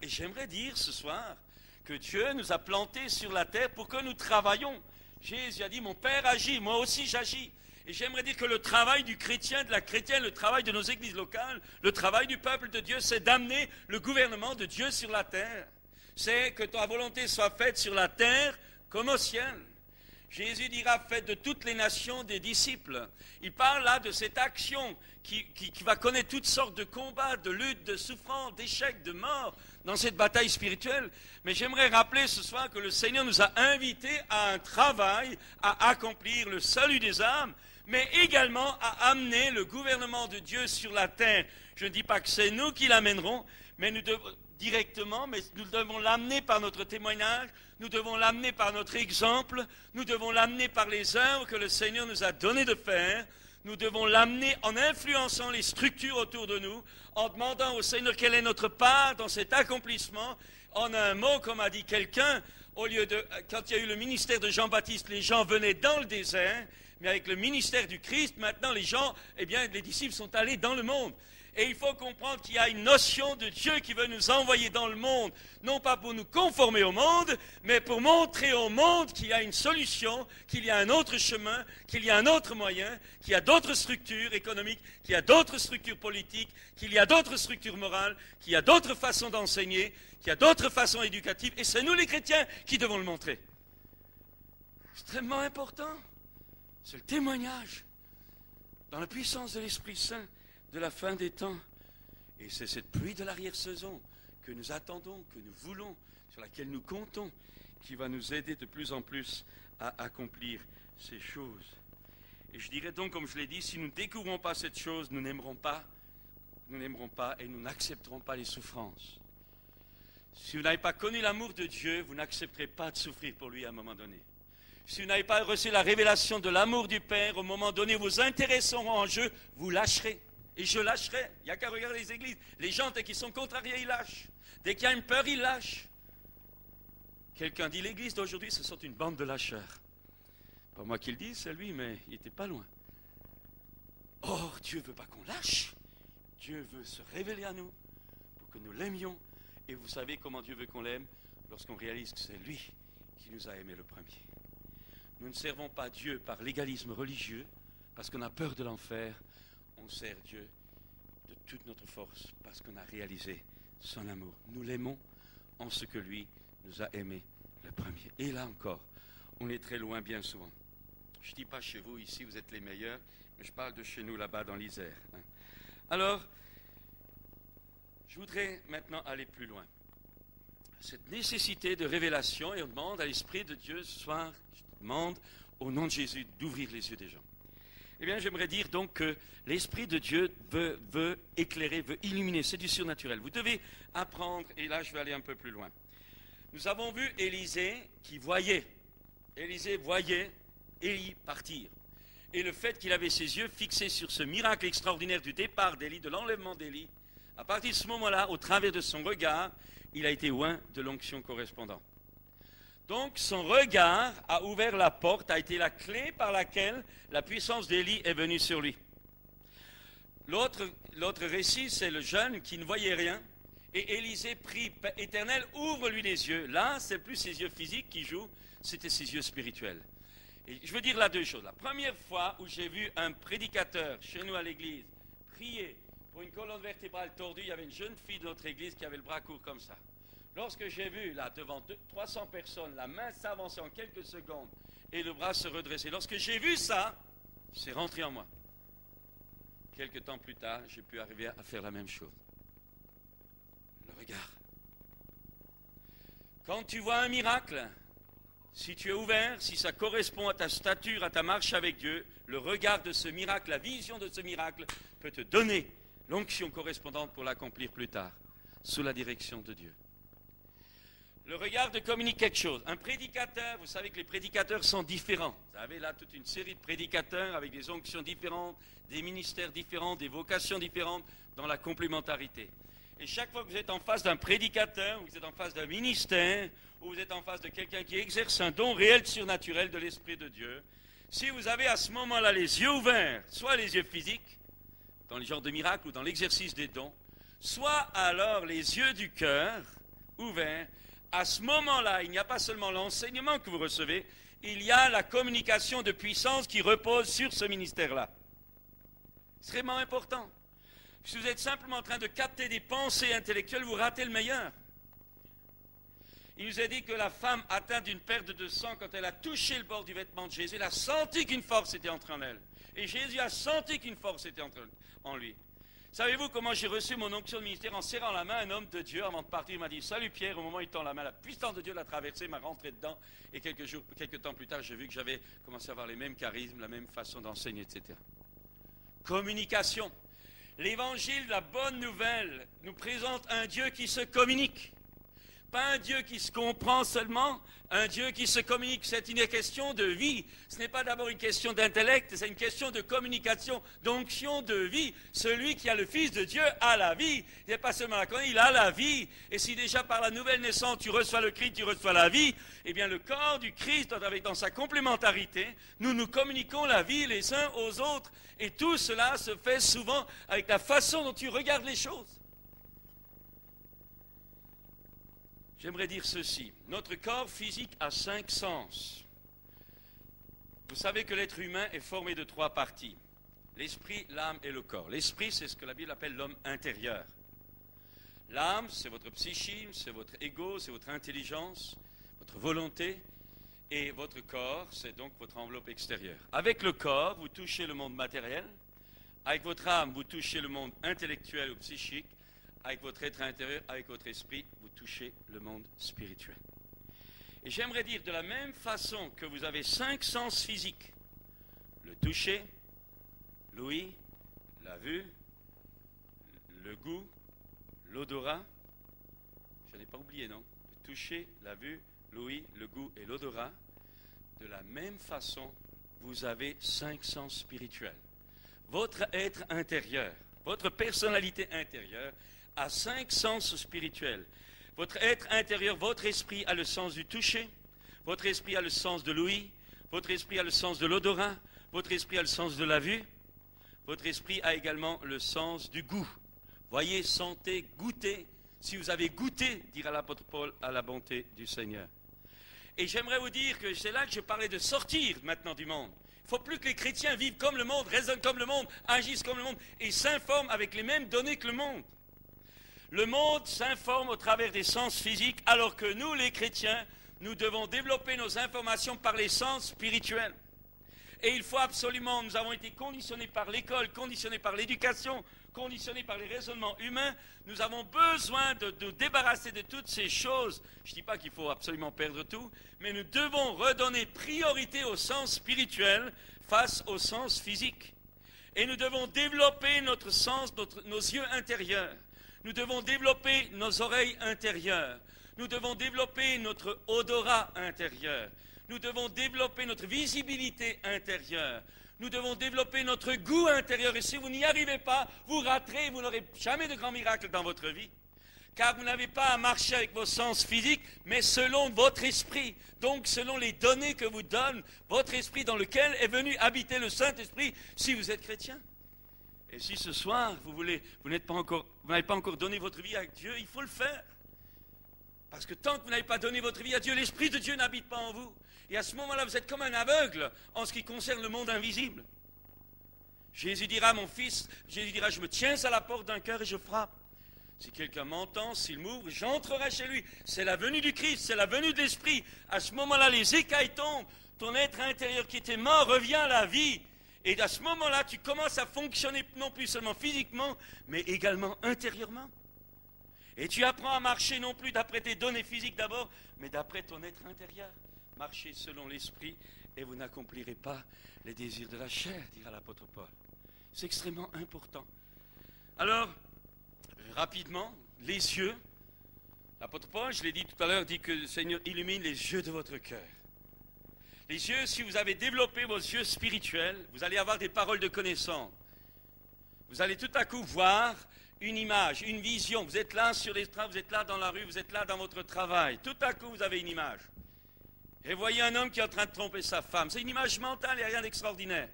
Et j'aimerais dire ce soir que Dieu nous a plantés sur la terre pour que nous travaillions. Jésus a dit, mon Père agit, moi aussi j'agis. Et j'aimerais dire que le travail du chrétien, de la chrétienne, le travail de nos églises locales, le travail du peuple de Dieu, c'est d'amener le gouvernement de Dieu sur la terre. C'est que ta volonté soit faite sur la terre comme au ciel. Jésus dira, faites de toutes les nations des disciples. Il parle là de cette action qui va connaître toutes sortes de combats, de luttes, de souffrances, d'échecs, de morts dans cette bataille spirituelle. Mais j'aimerais rappeler ce soir que le Seigneur nous a invités à un travail, à accomplir le salut des âmes, mais également à amener le gouvernement de Dieu sur la terre. Je ne dis pas que c'est nous qui l'amènerons, mais nous devons directement, mais nous devons l'amener par notre témoignage, nous devons l'amener par notre exemple, nous devons l'amener par les œuvres que le Seigneur nous a donné de faire, nous devons l'amener en influençant les structures autour de nous, en demandant au Seigneur quelle est notre part dans cet accomplissement. En un mot, comme a dit quelqu'un, au lieu de, quand il y a eu le ministère de Jean-Baptiste, les gens venaient dans le désert, mais avec le ministère du Christ, maintenant les gens, eh bien, les disciples sont allés dans le monde. Et il faut comprendre qu'il y a une notion de Dieu qui veut nous envoyer dans le monde, non pas pour nous conformer au monde, mais pour montrer au monde qu'il y a une solution, qu'il y a un autre chemin, qu'il y a un autre moyen, qu'il y a d'autres structures économiques, qu'il y a d'autres structures politiques, qu'il y a d'autres structures morales, qu'il y a d'autres façons d'enseigner, qu'il y a d'autres façons éducatives. Et c'est nous les chrétiens qui devons le montrer. Extrêmement important. C'est le témoignage dans la puissance de l'Esprit Saint de la fin des temps. Et c'est cette pluie de l'arrière-saison que nous attendons, que nous voulons, sur laquelle nous comptons, qui va nous aider de plus en plus à accomplir ces choses. Et je dirais donc, comme je l'ai dit, si nous ne découvrons pas cette chose, nous n'aimerons pas et nous n'accepterons pas les souffrances. Si vous n'avez pas connu l'amour de Dieu, vous n'accepterez pas de souffrir pour lui à un moment donné. Si vous n'avez pas reçu la révélation de l'amour du Père, au moment donné, vos intérêts seront en jeu, vous lâcherez. Et je lâcherai. Il n'y a qu'à regarder les églises. Les gens, dès qu'ils sont contrariés, ils lâchent. Dès qu'il y a une peur, ils lâchent. Quelqu'un dit, l'église d'aujourd'hui, ce sont une bande de lâcheurs. Pas moi qui le dis, c'est lui, mais il n'était pas loin. Or, Dieu ne veut pas qu'on lâche. Dieu veut se révéler à nous pour que nous l'aimions. Et vous savez comment Dieu veut qu'on l'aime? Lorsqu'on réalise que c'est lui qui nous a aimés le premier. Nous ne servons pas Dieu par légalisme religieux, parce qu'on a peur de l'enfer. On sert Dieu de toute notre force, parce qu'on a réalisé son amour. Nous l'aimons en ce que lui nous a aimés le premier. Et là encore, on est très loin bien souvent. Je ne dis pas chez vous, ici, vous êtes les meilleurs, mais je parle de chez nous, là-bas, dans l'Isère. Alors, je voudrais maintenant aller plus loin. Cette nécessité de révélation, et on demande à l'Esprit de Dieu ce soir, je demande au nom de Jésus d'ouvrir les yeux des gens. Eh bien, j'aimerais dire donc que l'Esprit de Dieu veut éclairer, veut illuminer, c'est du surnaturel. Vous devez apprendre, et là je vais aller un peu plus loin. Nous avons vu Élisée qui voyait. Élisée voyait Élie partir. Et le fait qu'il avait ses yeux fixés sur ce miracle extraordinaire du départ d'Élie, de l'enlèvement d'Élie, à partir de ce moment-là, au travers de son regard, il a été oint de l'onction correspondante. Donc son regard a ouvert la porte, a été la clé par laquelle la puissance d'Élie est venue sur lui. L'autre récit, c'est le jeune qui ne voyait rien. Et Élisée prie, Éternel, ouvre-lui les yeux. Là, c'est plus ses yeux physiques qui jouent, c'était ses yeux spirituels. Et je veux dire là deux choses. La première fois où j'ai vu un prédicateur chez nous à l'église prier pour une colonne vertébrale tordue, il y avait une jeune fille de notre église qui avait le bras court comme ça. Lorsque j'ai vu là devant 300 personnes, la main s'avancer en quelques secondes et le bras se redresser, lorsque j'ai vu ça, c'est rentré en moi. Quelque temps plus tard, j'ai pu arriver à faire la même chose. Le regard. Quand tu vois un miracle, si tu es ouvert, si ça correspond à ta stature, à ta marche avec Dieu, le regard de ce miracle, la vision de ce miracle peut te donner l'onction correspondante pour l'accomplir plus tard, sous la direction de Dieu. Le regard te communique quelque chose. Un prédicateur, vous savez que les prédicateurs sont différents. Vous avez là toute une série de prédicateurs avec des onctions différentes, des ministères différents, des vocations différentes dans la complémentarité. Et chaque fois que vous êtes en face d'un prédicateur, ou vous êtes en face d'un ministère, ou vous êtes en face de quelqu'un qui exerce un don réel surnaturel de l'Esprit de Dieu, si vous avez à ce moment-là les yeux ouverts, soit les yeux physiques, dans le genre de miracle ou dans l'exercice des dons, soit alors les yeux du cœur ouverts, à ce moment-là, il n'y a pas seulement l'enseignement que vous recevez, il y a la communication de puissance qui repose sur ce ministère-là. C'est extrêmement important. Si vous êtes simplement en train de capter des pensées intellectuelles, vous ratez le meilleur. Il nous a dit que la femme atteinte d'une perte de sang, quand elle a touché le bord du vêtement de Jésus, elle a senti qu'une force était entrée en elle. Et Jésus a senti qu'une force était entrée en lui. Savez-vous comment j'ai reçu mon onction de ministère? En serrant la main, un homme de Dieu, avant de partir, il m'a dit « Salut Pierre », au moment où il tend la main, la puissance de Dieu l'a traversé, m'a rentré dedans, et quelques temps plus tard, j'ai vu que j'avais commencé à avoir les mêmes charismes, la même façon d'enseigner, etc. Communication. L'évangile, la bonne nouvelle, nous présente un Dieu qui se communique. Pas un Dieu qui se comprend seulement, un Dieu qui se communique. C'est une question de vie. Ce n'est pas d'abord une question d'intellect, c'est une question de communication, d'onction de vie. Celui qui a le Fils de Dieu a la vie. Il n'est pas seulement la connaître, il a la vie. Et si déjà par la nouvelle naissance tu reçois le Christ, tu reçois la vie, eh bien le corps du Christ, dans sa complémentarité, nous nous communiquons la vie les uns aux autres. Et tout cela se fait souvent avec la façon dont tu regardes les choses. J'aimerais dire ceci. Notre corps physique a 5 sens. Vous savez que l'être humain est formé de 3 parties. L'esprit, l'âme et le corps. L'esprit, c'est ce que la Bible appelle l'homme intérieur. L'âme, c'est votre psychisme, c'est votre ego, c'est votre intelligence, votre volonté. Et votre corps, c'est donc votre enveloppe extérieure. Avec le corps, vous touchez le monde matériel. Avec votre âme, vous touchez le monde intellectuel ou psychique. Avec votre être intérieur, avec votre esprit, vous touchez le monde spirituel. Et j'aimerais dire, de la même façon que vous avez 5 sens physiques, le toucher, l'ouïe, la vue, le goût, l'odorat, je n'ai pas oublié, non? Le toucher, la vue, l'ouïe, le goût et l'odorat, de la même façon, vous avez 5 sens spirituels. Votre être intérieur, votre personnalité intérieure, a 5 sens spirituels. Votre être intérieur, votre esprit a le sens du toucher, votre esprit a le sens de l'ouïe, votre esprit a le sens de l'odorat, votre esprit a le sens de la vue, votre esprit a également le sens du goût. Voyez, sentez, goûtez. Si vous avez goûté, dira l'apôtre Paul, à la bonté du Seigneur. Et j'aimerais vous dire que c'est là que je parlais de sortir maintenant du monde. Il ne faut plus que les chrétiens vivent comme le monde, raisonnent comme le monde, agissent comme le monde et s'informent avec les mêmes données que le monde. Le monde s'informe au travers des sens physiques, alors que nous, les chrétiens, nous devons développer nos informations par les sens spirituels. Et il faut absolument, nous avons été conditionnés par l'école, conditionnés par l'éducation, conditionnés par les raisonnements humains. Nous avons besoin de nous débarrasser de toutes ces choses. Je ne dis pas qu'il faut absolument perdre tout, mais nous devons redonner priorité au sens spirituel face au sens physique. Et nous devons développer notre sens, nos yeux intérieurs. Nous devons développer nos oreilles intérieures. Nous devons développer notre odorat intérieur. Nous devons développer notre visibilité intérieure. Nous devons développer notre goût intérieur. Et si vous n'y arrivez pas, vous raterez, vous n'aurez jamais de grands miracles dans votre vie. Car vous n'avez pas à marcher avec vos sens physiques, mais selon votre esprit. Donc selon les données que vous donne votre esprit dans lequel est venu habiter le Saint-Esprit si vous êtes chrétien. Et si ce soir, vous n'avez pas encore donné votre vie à Dieu, il faut le faire. Parce que tant que vous n'avez pas donné votre vie à Dieu, l'Esprit de Dieu n'habite pas en vous. Et à ce moment-là, vous êtes comme un aveugle en ce qui concerne le monde invisible. Jésus dira, je me tiens à la porte d'un cœur et je frappe. Si quelqu'un m'entend, s'il m'ouvre, j'entrerai chez lui. C'est la venue du Christ, c'est la venue de l'Esprit. À ce moment-là, les écailles tombent. Ton être intérieur qui était mort revient à la vie. Et à ce moment-là, tu commences à fonctionner non plus seulement physiquement, mais également intérieurement. Et tu apprends à marcher non plus d'après tes données physiques d'abord, mais d'après ton être intérieur. Marchez selon l'Esprit et vous n'accomplirez pas les désirs de la chair, dira l'apôtre Paul. C'est extrêmement important. Alors, rapidement, les yeux. L'apôtre Paul, je l'ai dit tout à l'heure, dit que le Seigneur illumine les yeux de votre cœur. Les yeux, si vous avez développé vos yeux spirituels, vous allez avoir des paroles de connaissance. Vous allez tout à coup voir une image, une vision. Vous êtes là sur l'estrade, vous êtes là dans la rue, vous êtes là dans votre travail. Tout à coup, vous avez une image. Et voyez un homme qui est en train de tromper sa femme. C'est une image mentale, il n'y a rien d'extraordinaire.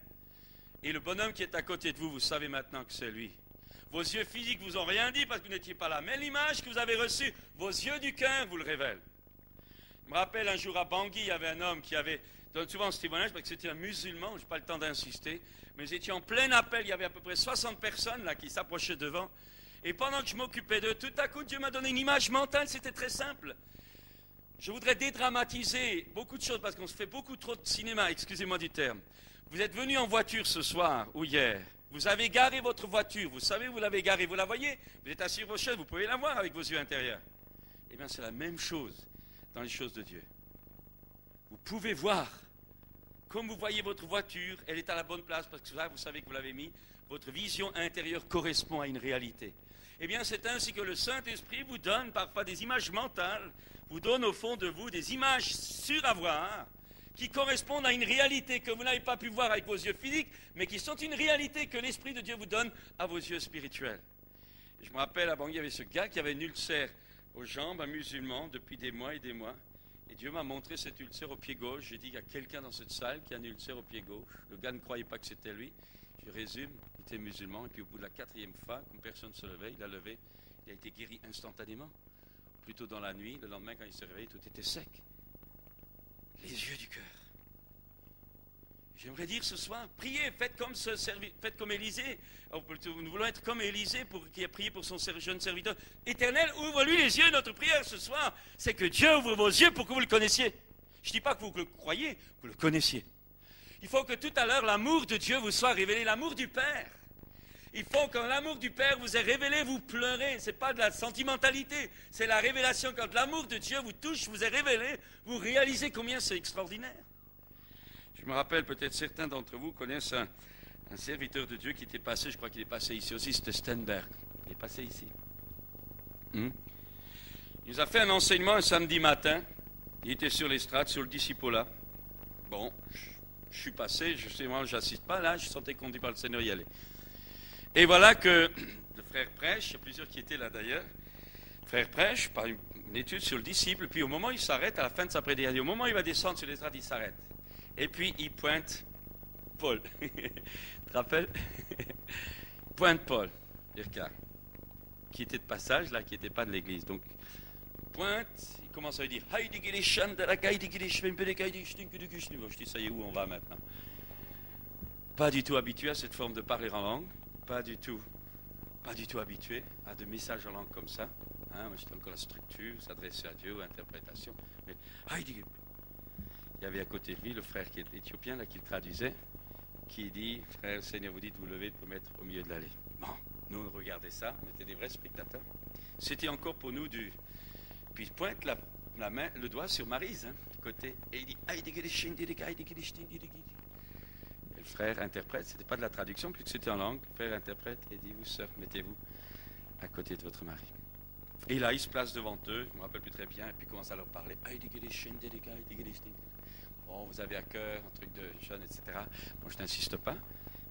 Et le bonhomme qui est à côté de vous, vous savez maintenant que c'est lui. Vos yeux physiques vous ont rien dit parce que vous n'étiez pas là. Mais l'image que vous avez reçue, vos yeux du cœur vous le révèlent. Je me rappelle un jour à Bangui, il y avait un homme qui avait, je donne souvent ce témoignage parce que c'était un musulman, je n'ai pas le temps d'insister, mais nous étions en plein appel, il y avait à peu près 60 personnes là qui s'approchaient devant. Et pendant que je m'occupais d'eux, tout à coup Dieu m'a donné une image mentale, c'était très simple. Je voudrais dédramatiser beaucoup de choses parce qu'on se fait beaucoup trop de cinéma, excusez-moi du terme. Vous êtes venu en voiture ce soir ou hier. Vous avez garé votre voiture, vous savez où vous l'avez garée, vous la voyez, vous êtes assis sur vos chaises, vous pouvez la voir avec vos yeux intérieurs. Eh bien, c'est la même chose dans les choses de Dieu. Vous pouvez voir, comme vous voyez votre voiture, elle est à la bonne place, parce que là, vous savez que vous l'avez mis, votre vision intérieure correspond à une réalité. Eh bien, c'est ainsi que le Saint-Esprit vous donne parfois des images mentales, vous donne au fond de vous des images sûres à voir, qui correspondent à une réalité que vous n'avez pas pu voir avec vos yeux physiques, mais qui sont une réalité que l'Esprit de Dieu vous donne à vos yeux spirituels. Et je me rappelle, à Bangui, il y avait ce gars qui avait une ulcère aux jambes, un musulman, depuis des mois et des mois. Et Dieu m'a montré cette ulcère au pied gauche. J'ai dit, il y a quelqu'un dans cette salle qui a une ulcère au pied gauche. Le gars ne croyait pas que c'était lui. Je résume, il était musulman. Et puis au bout de la 4e fois, comme personne ne se levait, il a levé. Il a été guéri instantanément. Plutôt dans la nuit, le lendemain, quand il s'est réveillé, tout était sec. Les yeux du cœur. J'aimerais dire ce soir, priez, faites comme Élisée. Ou plutôt, nous voulons être comme Élisée qui a prié pour son jeune serviteur. Éternel, ouvre-lui les yeux. Notre prière ce soir, c'est que Dieu ouvre vos yeux pour que vous le connaissiez. Je ne dis pas que vous le croyez, que vous le connaissiez. Il faut que tout à l'heure, l'amour de Dieu vous soit révélé, l'amour du Père. Il faut que l'amour du Père vous ait révélé, vous pleurez. Ce n'est pas de la sentimentalité, c'est la révélation. Quand l'amour de Dieu vous touche, vous est révélé, vous réalisez combien c'est extraordinaire. Je me rappelle, peut-être certains d'entre vous connaissent un serviteur de Dieu qui était passé, je crois qu'il est passé ici aussi, c'était Stenberg. Il est passé ici. Il nous a fait un enseignement un samedi matin. Il était sur l'estrade, sur le discipolat. Bon, je suis passé, moi j'assiste pas là, je sentais conduit par le Seigneur y aller. Et voilà que le frère prêche, il y a plusieurs qui étaient là d'ailleurs, le frère prêche par une étude sur le disciple, puis au moment où il s'arrête, à la fin de sa prédication, au moment où il va descendre sur l'estrade, il s'arrête. Et puis il pointe Paul. Tu te rappelles? Pointe Paul, Irka, qui était de passage là, qui n'était pas de l'église. Donc, pointe, il commence à lui dire je dis ça y est, où on va maintenant? Pas du tout habitué à cette forme de parler en langue, pas du tout habitué à des messages en langue comme ça. Moi, j'étais encore la structure, s'adresser à Dieu, interprétation. Mais il y avait à côté de lui le frère qui était éthiopien, là, qui le traduisait, qui dit, frère, le Seigneur vous dit de vous lever, de vous mettre au milieu de l'allée. Bon, nous on regardait ça, on était des vrais spectateurs. C'était encore pour nous du... Puis il pointe la main, le doigt sur Maryse, du côté, et il dit, et le frère interprète, c'était pas de la traduction, puisque c'était en langue, le frère interprète et dit, vous sœurs, mettez-vous à côté de votre mari. Et là, il se place devant eux, je ne me rappelle plus très bien, et puis il commence à leur parler. Bon, vous avez à cœur un truc de jeune, etc. Moi, je n'insiste pas.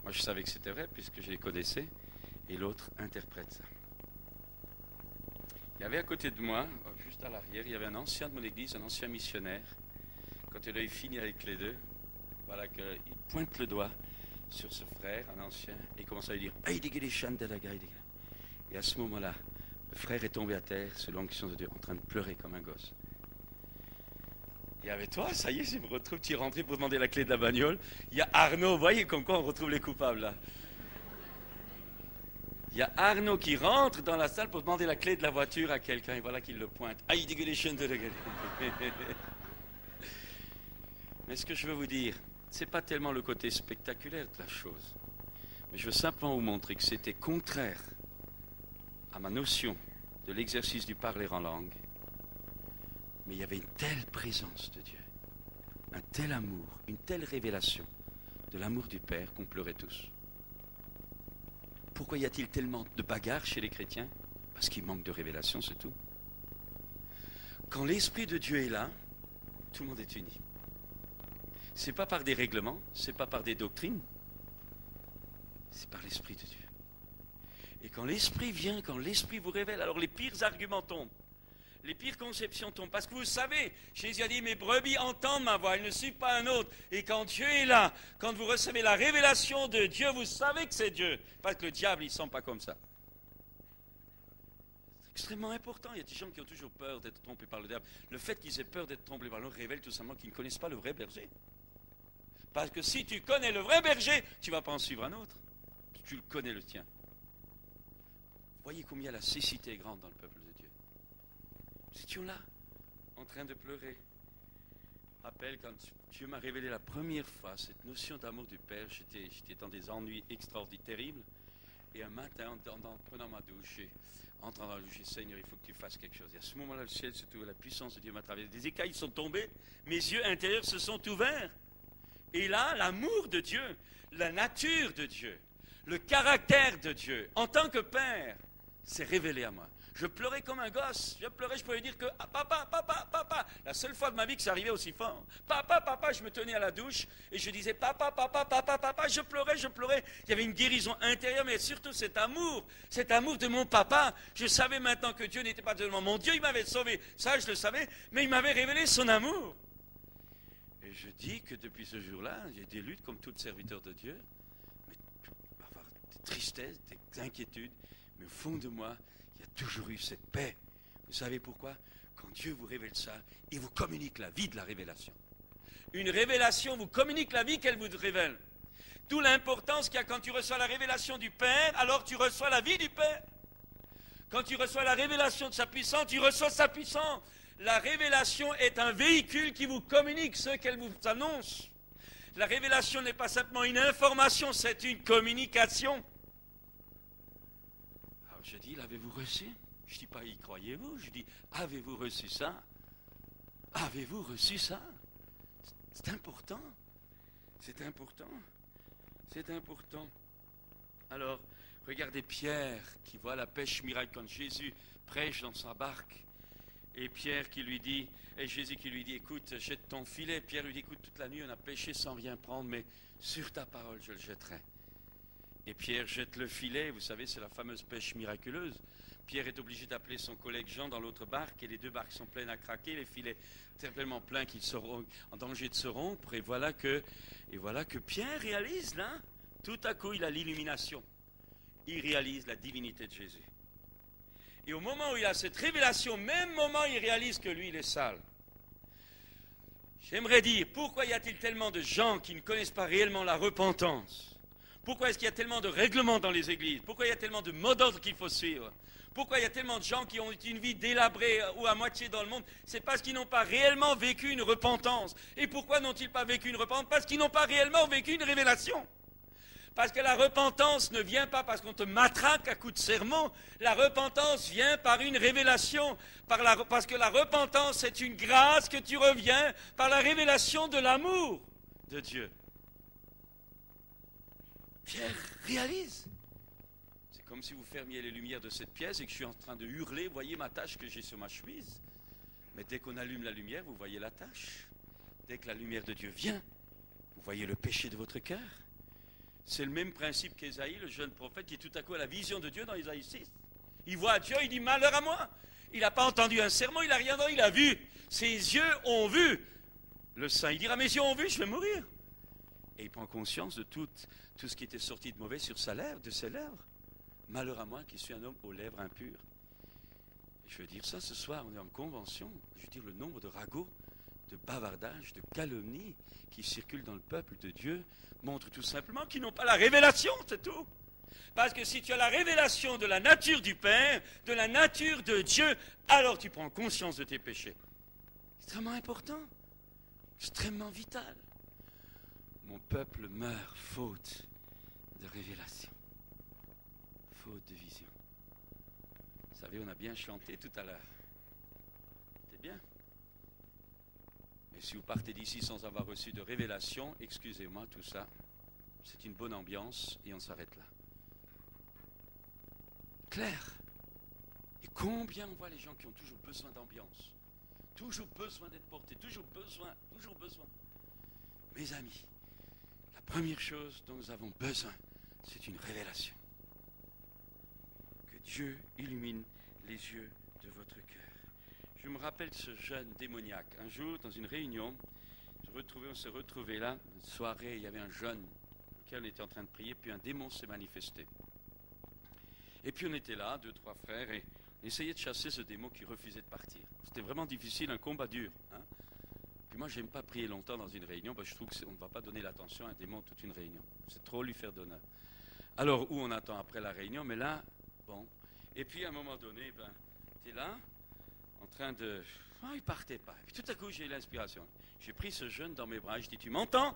Moi, je savais que c'était vrai, puisque je les connaissais. Et l'autre interprète ça. Il y avait à côté de moi, juste à l'arrière, il y avait un ancien de mon église, un ancien missionnaire. Quand il a fini avec les deux, voilà qu'il pointe le doigt sur ce frère, un ancien, et il commence à lui dire « Hey, dégage les chaînes de la gueule. » Et à ce moment-là, le frère est tombé à terre, sous l'onction de Dieu, en train de pleurer comme un gosse. Et avec toi, ça y est, je me retrouve, tu es rentré pour demander la clé de la bagnole. Il y a Arnaud, vous voyez comme quoi on retrouve les coupables là. Il y a Arnaud qui rentre dans la salle pour demander la clé de la voiture à quelqu'un, et voilà qu'il le pointe. Aïe, dégueu les chaînes de la gueule. Mais ce que je veux vous dire, ce n'est pas tellement le côté spectaculaire de la chose, mais je veux simplement vous montrer que c'était contraire à ma notion de l'exercice du parler en langue. Mais il y avait une telle présence de Dieu, un tel amour, une telle révélation de l'amour du Père qu'on pleurait tous. Pourquoi y a-t-il tellement de bagarres chez les chrétiens? Parce qu'il manque de révélation, c'est tout. Quand l'Esprit de Dieu est là, tout le monde est uni. Ce n'est pas par des règlements, ce n'est pas par des doctrines, c'est par l'Esprit de Dieu. Et quand l'Esprit vient, quand l'Esprit vous révèle, alors les pires arguments tombent. Les pires conceptions tombent. Parce que vous savez, Jésus a dit, mes brebis entendent ma voix, elles ne suivent pas un autre. Et quand Dieu est là, quand vous recevez la révélation de Dieu, vous savez que c'est Dieu. Parce que le diable, il ne sent pas comme ça. C'est extrêmement important. Il y a des gens qui ont toujours peur d'être trompés par le diable. Le fait qu'ils aient peur d'être trompés par le diable révèle tout simplement qu'ils ne connaissent pas le vrai berger. Parce que si tu connais le vrai berger, tu ne vas pas en suivre un autre. Tu le connais le tien. Voyez combien la cécité est grande dans le peuple de Dieu. Nous étions là, en train de pleurer. Rappelle, quand Dieu m'a révélé la première fois cette notion d'amour du Père, j'étais dans des ennuis extraordinaires, terribles. Et un matin, en prenant ma douche, entrant dans la douche, j'ai dit, Seigneur, il faut que tu fasses quelque chose. Et à ce moment-là, le ciel se trouve, la puissance de Dieu m'a traversé. Des écailles sont tombées, mes yeux intérieurs se sont ouverts. Et là, l'amour de Dieu, la nature de Dieu, le caractère de Dieu, en tant que Père, s'est révélé à moi. Je pleurais comme un gosse. Je pleurais, je pouvais dire que ah, papa, papa, papa. La seule fois de ma vie que ça arrivait aussi fort. Papa, papa, je me tenais à la douche et je disais papa, papa, papa, papa. Je pleurais, je pleurais. Il y avait une guérison intérieure, mais surtout cet amour de mon papa. Je savais maintenant que Dieu n'était pas seulement mon Dieu, il m'avait sauvé. Ça, je le savais, mais il m'avait révélé son amour. Et je dis que depuis ce jour-là, il y a des luttes comme tout serviteur de Dieu, mais avoir des tristesses, des inquiétudes, mais au fond de moi, il y a toujours eu cette paix. Vous savez pourquoi? Quand Dieu vous révèle ça, il vous communique la vie de la révélation. Une révélation vous communique la vie qu'elle vous révèle. D'où l'importance qu'il y a quand tu reçois la révélation du Père, alors tu reçois la vie du Père. Quand tu reçois la révélation de sa puissance, tu reçois sa puissance. La révélation est un véhicule qui vous communique ce qu'elle vous annonce. La révélation n'est pas simplement une information, c'est une communication. Je dis, l'avez-vous reçu? Je ne dis pas, y croyez-vous? Je dis, avez-vous reçu ça? Avez-vous reçu ça? C'est important. C'est important. C'est important. Alors, regardez Pierre qui voit la pêche miracle quand Jésus prêche dans sa barque. Et Pierre qui lui dit, et Jésus qui lui dit, écoute, jette ton filet. Pierre lui dit, écoute, toute la nuit on a pêché sans rien prendre, mais sur ta parole je le jetterai. Et Pierre jette le filet, vous savez, c'est la fameuse pêche miraculeuse. Pierre est obligé d'appeler son collègue Jean dans l'autre barque, et les deux barques sont pleines à craquer, les filets tellement pleins qu'ils seront en danger de se rompre. Et voilà que Pierre réalise, là, tout à coup, il a l'illumination. Il réalise la divinité de Jésus. Et au moment où il a cette révélation, même moment, il réalise que lui, il est sale. J'aimerais dire, pourquoi y a-t-il tellement de gens qui ne connaissent pas réellement la repentance? Pourquoi est-ce qu'il y a tellement de règlements dans les églises? Pourquoi il y a tellement de mots d'ordre qu'il faut suivre? Pourquoi il y a tellement de gens qui ont une vie délabrée ou à moitié dans le monde? C'est parce qu'ils n'ont pas réellement vécu une repentance. Et pourquoi n'ont-ils pas vécu une repentance? Parce qu'ils n'ont pas réellement vécu une révélation. Parce que la repentance ne vient pas parce qu'on te matraque à coups de sermon. La repentance vient par une révélation. Parce que la repentance, c'est une grâce que tu reviens par la révélation de l'amour de Dieu. Pierre réalise. C'est comme si vous fermiez les lumières de cette pièce et que je suis en train de hurler. Voyez ma tache que j'ai sur ma chemise. Mais dès qu'on allume la lumière, vous voyez la tache. Dès que la lumière de Dieu vient, vous voyez le péché de votre cœur. C'est le même principe qu'Ésaïe, le jeune prophète, qui tout à coup a la vision de Dieu dans Ésaïe 6. Il voit Dieu, il dit malheur à moi. Il n'a pas entendu un sermon, il n'a rien entendu, il a vu. Ses yeux ont vu le Saint. Il dira mes yeux ont vu, je vais mourir. Et il prend conscience de tout ce qui était sorti de mauvais sur de ses lèvres. Malheur à moi qui suis un homme aux lèvres impures. Et je veux dire ça ce soir, on est en convention. Je veux dire le nombre de ragots, de bavardages, de calomnies qui circulent dans le peuple de Dieu montre tout simplement qu'ils n'ont pas la révélation, c'est tout. Parce que si tu as la révélation de la nature du Père, de la nature de Dieu, alors tu prends conscience de tes péchés. Extrêmement important, extrêmement vital. Mon peuple meurt faute de révélation, faute de vision. Vous savez, on a bien chanté tout à l'heure. C'est bien. Mais si vous partez d'ici sans avoir reçu de révélation, excusez-moi, tout ça, c'est une bonne ambiance et on s'arrête là. Clair. Et combien on voit les gens qui ont toujours besoin d'ambiance, toujours besoin d'être portés, toujours besoin. Mes amis, la première chose dont nous avons besoin, c'est une révélation. Que Dieu illumine les yeux de votre cœur. Je me rappelle ce jeune démoniaque. Un jour, dans une réunion, on s'est retrouvés là, une soirée, il y avait un jeune auquel on était en train de prier, puis un démon s'est manifesté. Et puis on était là, 2, 3 frères, et on essayait de chasser ce démon qui refusait de partir. C'était vraiment difficile, un combat dur. Hein. Puis moi, j'aime pas prier longtemps dans une réunion, parce que je trouve qu'on ne va pas donner l'attention à un démon toute une réunion. C'est trop lui faire d'honneur. Alors, où on attend après la réunion, mais là, bon. Et puis à un moment donné, tu es là, en train de... Oh, il partait pas. Et puis tout à coup, j'ai eu l'inspiration. J'ai pris ce jeune dans mes bras, je dis, tu m'entends?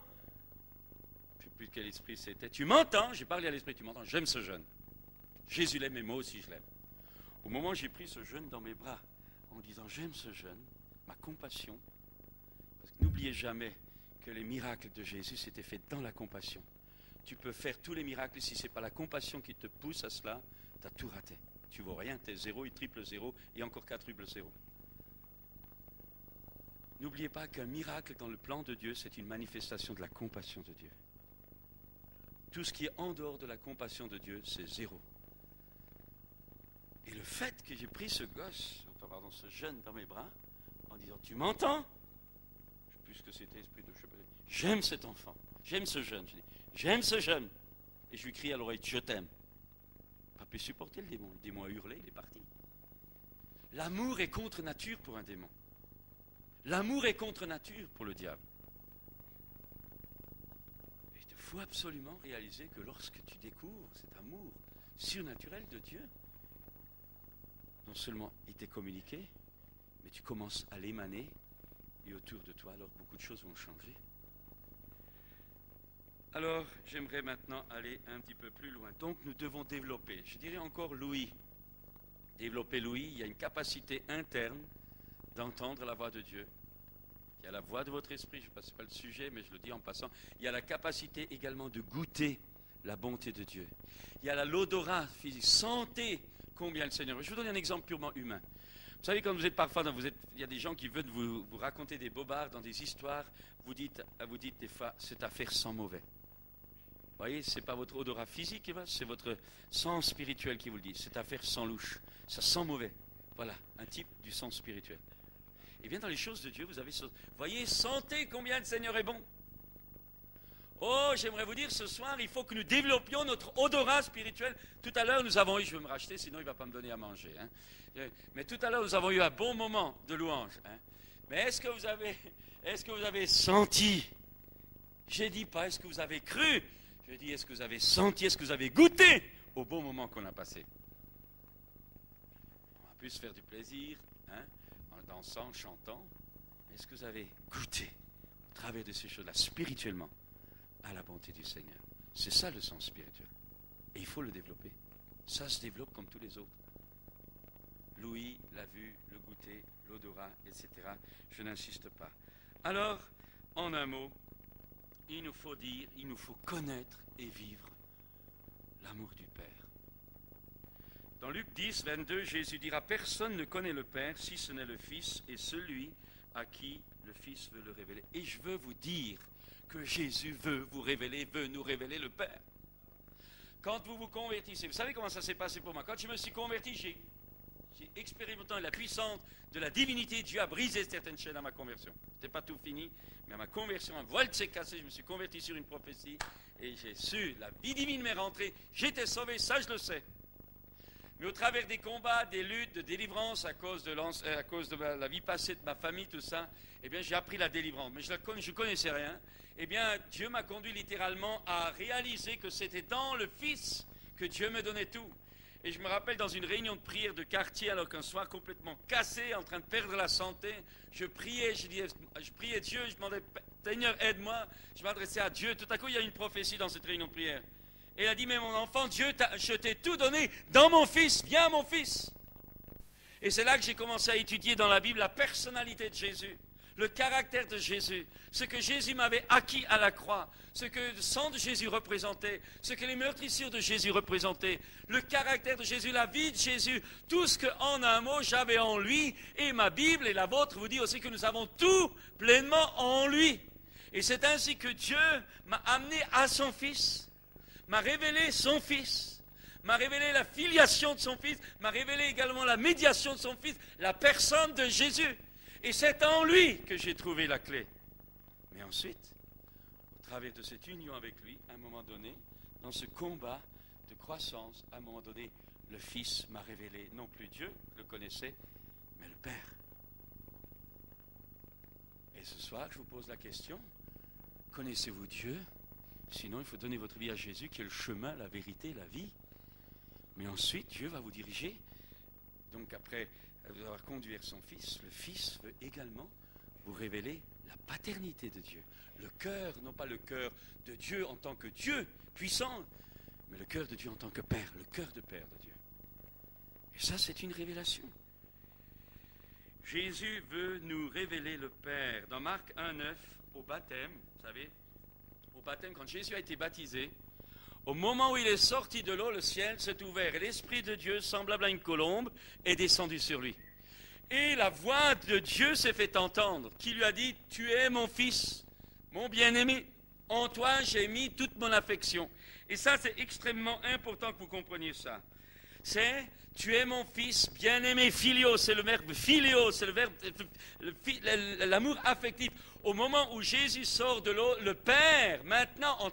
Je ne sais plus quel esprit c'était. Tu m'entends? J'ai parlé à l'esprit, tu m'entends? J'aime ce jeune. Jésus l'aime et moi aussi je l'aime. Au moment où j'ai pris ce jeune dans mes bras, en disant j'aime ce jeune, ma compassion, parce que n'oubliez jamais que les miracles de Jésus s'étaient faits dans la compassion. Tu peux faire tous les miracles, si ce n'est pas la compassion qui te pousse à cela, tu as tout raté. Tu ne vaux rien, tu es 0 et triple 0 et encore quadruple 0. N'oubliez pas qu'un miracle dans le plan de Dieu, c'est une manifestation de la compassion de Dieu. Tout ce qui est en dehors de la compassion de Dieu, c'est 0. Et le fait que j'ai pris ce ce jeune dans mes bras, en disant, tu m'entends? Je sais plus ce que c'était, esprit de chevalier. J'aime cet enfant, j'aime ce jeune. Je dis, j'aime ce jeune. Et je lui crie à l'oreille, je t'aime. Pas pu supporter le démon. Le démon a hurlé, il est parti. L'amour est contre nature pour un démon. L'amour est contre nature pour le diable. Il faut absolument réaliser que lorsque tu découvres cet amour surnaturel de Dieu, non seulement il t'est communiqué, mais tu commences à l'émaner, et autour de toi, alors beaucoup de choses vont changer. Alors, j'aimerais maintenant aller un petit peu plus loin. Donc, nous devons développer, je dirais encore l'ouïe. Développer l'ouïe, il y a une capacité interne d'entendre la voix de Dieu. Il y a la voix de votre esprit, je ne passe pas le sujet, mais je le dis en passant. Il y a la capacité également de goûter la bonté de Dieu. Il y a l'odorat physique. Sentez combien le Seigneur... Je vais vous donner un exemple purement humain. Vous savez, quand vous êtes parfois... il y a des gens qui veulent vous raconter des bobards dans des histoires. Vous dites des fois, cette affaire sent mauvais. Vous voyez, ce n'est pas votre odorat physique qui va, c'est votre sens spirituel qui vous le dit. Cette affaire sent louche. Ça sent mauvais. Voilà, un type du sens spirituel. Et bien dans les choses de Dieu, vous avez... Voyez, sentez combien le Seigneur est bon. Oh, j'aimerais vous dire, ce soir, il faut que nous développions notre odorat spirituel. Tout à l'heure, nous avons eu, je vais me racheter, sinon il ne va pas me donner à manger. Hein. Mais tout à l'heure, nous avons eu un bon moment de louange. Hein. Mais est-ce que vous avez senti? J'ai dit pas, est-ce que vous avez cru? Je dis, est-ce que vous avez senti, est-ce que vous avez goûté au bon moment qu'on a passé? On va plus se faire du plaisir, hein, en dansant, en chantant. Est-ce que vous avez goûté au travers de ces choses-là, spirituellement, à la bonté du Seigneur? C'est ça le sens spirituel. Et il faut le développer. Ça se développe comme tous les autres. L'ouïe, la vue, le goûter, l'odorat, etc. Je n'insiste pas. Alors, en un mot, il nous faut connaître et vivre l'amour du Père. Dans Luc 10, 22, Jésus dira, personne ne connaît le Père si ce n'est le Fils et celui à qui le Fils veut le révéler. Et je veux vous dire que Jésus veut nous révéler le Père. Quand vous vous convertissez, vous savez comment ça s'est passé pour moi? Quand je me suis converti, J'ai expérimenté la puissance de la divinité. Dieu a brisé certaines chaînes à ma conversion. Ce n'était pas tout fini, mais à ma conversion, un voile s'est cassé, je me suis converti sur une prophétie et j'ai su, la vie divine m'est rentrée, j'étais sauvé, ça je le sais. Mais au travers des combats, des luttes, de délivrance à cause de la vie passée de ma famille, tout ça, eh bien j'ai appris la délivrance. Mais je ne connaissais rien. Eh bien Dieu m'a conduit littéralement à réaliser que c'était dans le Fils que Dieu me donnait tout. Et je me rappelle dans une réunion de prière de quartier, alors qu'un soir complètement cassé, en train de perdre la santé, je priais Dieu, je demandais, Seigneur, aide-moi. Je m'adressais à Dieu. Tout à coup, il y a une prophétie dans cette réunion de prière. Et il a dit, mais mon enfant, je t'ai tout donné dans mon Fils, viens mon Fils. Et c'est là que j'ai commencé à étudier dans la Bible la personnalité de Jésus, le caractère de Jésus, ce que Jésus m'avait acquis à la croix, ce que le sang de Jésus représentait, ce que les meurtrissures de Jésus représentaient, le caractère de Jésus, la vie de Jésus, tout ce que, en un mot, j'avais en lui, et ma Bible et la vôtre vous dit aussi que nous avons tout pleinement en lui. Et c'est ainsi que Dieu m'a amené à son Fils, m'a révélé son Fils, m'a révélé la filiation de son Fils, m'a révélé également la médiation de son Fils, la personne de Jésus. Et c'est en lui que j'ai trouvé la clé. Mais ensuite, au travers de cette union avec lui, à un moment donné, dans ce combat de croissance, à un moment donné, le Fils m'a révélé, non plus Dieu, je le connaissais, mais le Père. Et ce soir, je vous pose la question, connaissez-vous Dieu? Sinon, il faut donner votre vie à Jésus, qui est le chemin, la vérité, la vie. Mais ensuite, Dieu va vous diriger. Donc après avoir conduit son Fils, le Fils veut également vous révéler la paternité de Dieu. Le cœur, non pas le cœur de Dieu en tant que Dieu puissant, mais le cœur de Dieu en tant que Père, le cœur de Père de Dieu. Et ça, c'est une révélation. Jésus veut nous révéler le Père. Dans Marc 1,9, au baptême, vous savez, au baptême, quand Jésus a été baptisé, au moment où il est sorti de l'eau, le ciel s'est ouvert et l'Esprit de Dieu, semblable à une colombe, est descendu sur lui. Et la voix de Dieu s'est fait entendre, qui lui a dit, « Tu es mon Fils, mon bien-aimé, en toi j'ai mis toute mon affection. » Et ça, c'est extrêmement important que vous compreniez ça. C'est, tu es mon Fils bien-aimé, filio, c'est le verbe filio, c'est le verbe, l'amour affectif. Au moment où Jésus sort de l'eau, le Père, maintenant,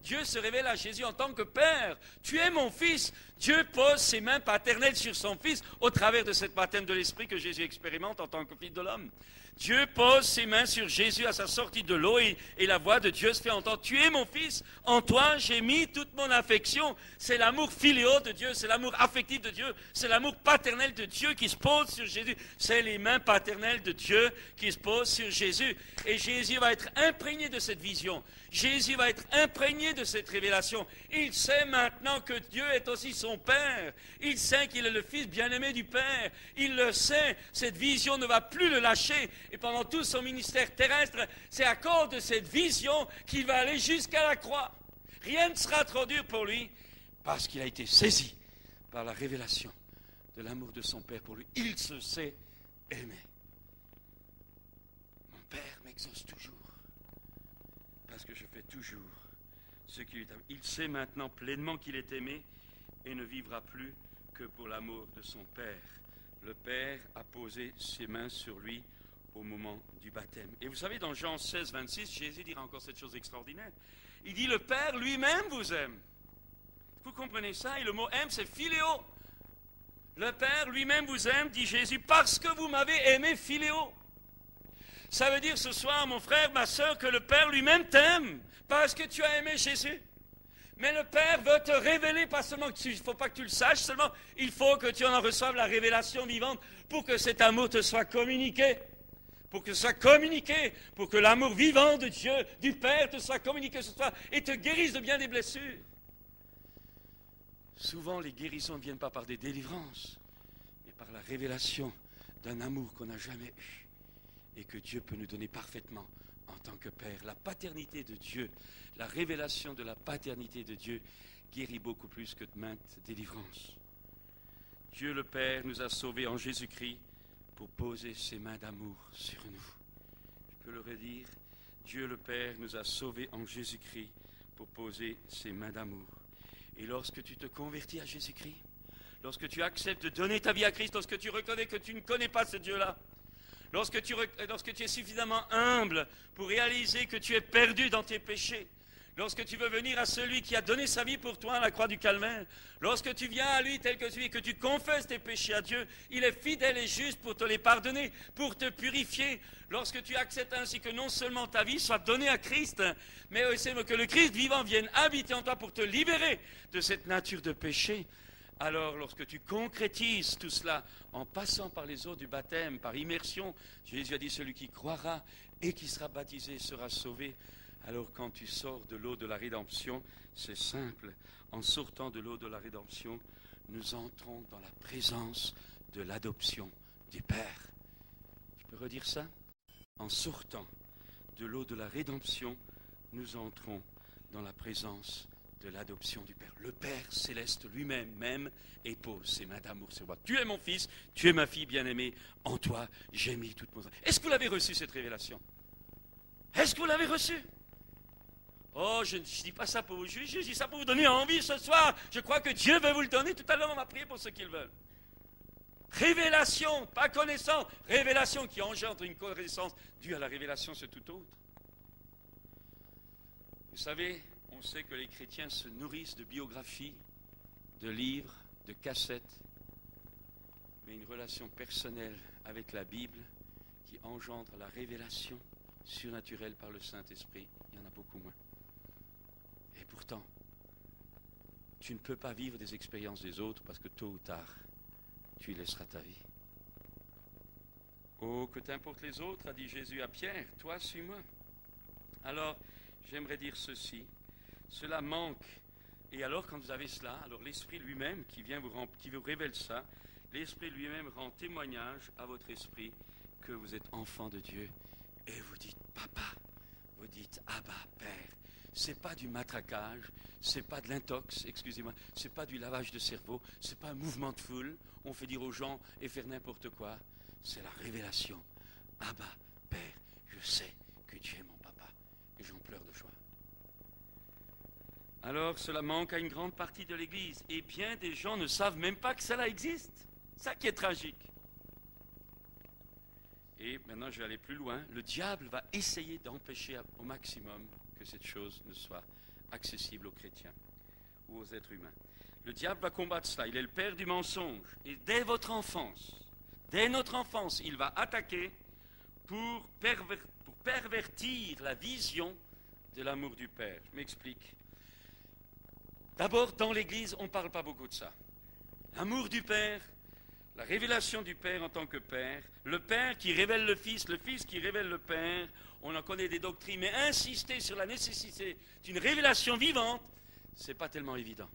Dieu se révèle à Jésus en tant que Père. Tu es mon Fils. Dieu pose ses mains paternelles sur son Fils au travers de cette baptême de l'Esprit que Jésus expérimente en tant que Fils de l'homme. Dieu pose ses mains sur Jésus à sa sortie de l'eau et la voix de Dieu se fait entendre. Tu es mon Fils, en toi j'ai mis toute mon affection. C'est l'amour filial de Dieu, c'est l'amour affectif de Dieu, c'est l'amour paternel de Dieu qui se pose sur Jésus. C'est les mains paternelles de Dieu qui se posent sur Jésus. Et Jésus va être imprégné de cette vision. Jésus va être imprégné de cette révélation. Il sait maintenant que Dieu est aussi son Père. Il sait qu'il est le Fils bien-aimé du Père. Il le sait. Cette vision ne va plus le lâcher. Et pendant tout son ministère terrestre, c'est à cause de cette vision qu'il va aller jusqu'à la croix. Rien ne sera trop dur pour lui parce qu'il a été saisi par la révélation de l'amour de son Père pour lui. Il se sait aimé. Mon Père m'exauce toujours parce que je fais toujours ce qui lui est. Il sait maintenant pleinement qu'il est aimé et ne vivra plus que pour l'amour de son Père. Le Père a posé ses mains sur lui au moment du baptême. Et vous savez, dans Jean 16, 26, Jésus dira encore cette chose extraordinaire. Il dit, le Père lui-même vous aime. Vous comprenez ça? Et le mot aime, c'est philéo. Le Père lui-même vous aime, dit Jésus, parce que vous m'avez aimé philéo. Ça veut dire ce soir, mon frère, ma soeur, que le Père lui-même t'aime, parce que tu as aimé Jésus. Mais le Père veut te révéler, pas seulement il ne faut pas que tu le saches, seulement il faut que tu en reçoives la révélation vivante pour que cet amour te soit communiqué. Pour que ce soit communiqué, pour que l'amour vivant de Dieu, du Père, te soit communiqué ce soir et te guérisse de bien des blessures. Souvent, les guérisons ne viennent pas par des délivrances, mais par la révélation d'un amour qu'on n'a jamais eu et que Dieu peut nous donner parfaitement en tant que Père. La paternité de Dieu, la révélation de la paternité de Dieu guérit beaucoup plus que de maintes délivrances. Dieu le Père nous a sauvés en Jésus-Christ pour poser ses mains d'amour sur nous. Je peux le redire, Dieu le Père nous a sauvés en Jésus-Christ pour poser ses mains d'amour. Et lorsque tu te convertis à Jésus-Christ, lorsque tu acceptes de donner ta vie à Christ, lorsque tu reconnais que tu ne connais pas ce Dieu-là, lorsque tu es suffisamment humble pour réaliser que tu es perdu dans tes péchés, lorsque tu veux venir à celui qui a donné sa vie pour toi à la croix du Calvaire, lorsque tu viens à lui tel que tu es, que tu confesses tes péchés à Dieu, il est fidèle et juste pour te les pardonner, pour te purifier. Lorsque tu acceptes ainsi que non seulement ta vie soit donnée à Christ, mais aussi que le Christ vivant vienne habiter en toi pour te libérer de cette nature de péché, alors lorsque tu concrétises tout cela en passant par les eaux du baptême, par immersion, Jésus a dit celui qui croira et qui sera baptisé sera sauvé. Alors quand tu sors de l'eau de la rédemption, c'est simple. En sortant de l'eau de la rédemption, nous entrons dans la présence de l'adoption du Père. Je peux redire ça? En sortant de l'eau de la rédemption, nous entrons dans la présence de l'adoption du Père. Le Père céleste lui-même même et pose ses mains d'amour sur moi. Tu es mon fils, tu es ma fille bien-aimée, en toi j'ai mis toute mon... Est-ce que vous l'avez reçu cette révélation? Est-ce que vous l'avez reçu? Oh, je ne dis pas ça pour vous juger, je dis ça pour vous donner envie ce soir. Je crois que Dieu veut vous le donner. Tout à l'heure, on m'a prié pour ceux qui le veulent. Révélation, pas connaissance. Révélation qui engendre une connaissance due à la révélation, c'est tout autre. Vous savez, on sait que les chrétiens se nourrissent de biographies, de livres, de cassettes, mais une relation personnelle avec la Bible qui engendre la révélation surnaturelle par le Saint-Esprit, il y en a beaucoup moins. Et pourtant, tu ne peux pas vivre des expériences des autres parce que tôt ou tard, tu y laisseras ta vie. Oh, que t'importe les autres, a dit Jésus à Pierre, toi suis-moi. Alors, j'aimerais dire ceci, cela manque. Et alors, quand vous avez cela, alors l'Esprit lui-même qui vous révèle ça, l'Esprit lui-même rend témoignage à votre esprit que vous êtes enfant de Dieu. Et vous dites papa, vous dites Abba, Père. C'est pas du matraquage, c'est pas de l'intox, excusez-moi, c'est pas du lavage de cerveau, c'est pas un mouvement de foule, on fait dire aux gens et faire n'importe quoi. C'est la révélation. Abba, Père, je sais que tu es mon papa et j'en pleure de joie. Alors cela manque à une grande partie de l'Église et bien des gens ne savent même pas que cela existe. Ça qui est tragique. Et maintenant, je vais aller plus loin. Le diable va essayer d'empêcher au maximum que cette chose ne soit accessible aux chrétiens ou aux êtres humains. Le diable va combattre cela. Il est le père du mensonge. Et dès votre enfance, dès notre enfance, il va attaquer pour pervertir la vision de l'amour du Père. Je m'explique. D'abord, dans l'Église, on ne parle pas beaucoup de ça. L'amour du Père, la révélation du Père en tant que Père, le Père qui révèle le Fils qui révèle le Père, on en connaît des doctrines, mais insister sur la nécessité d'une révélation vivante, ce n'est pas tellement évident.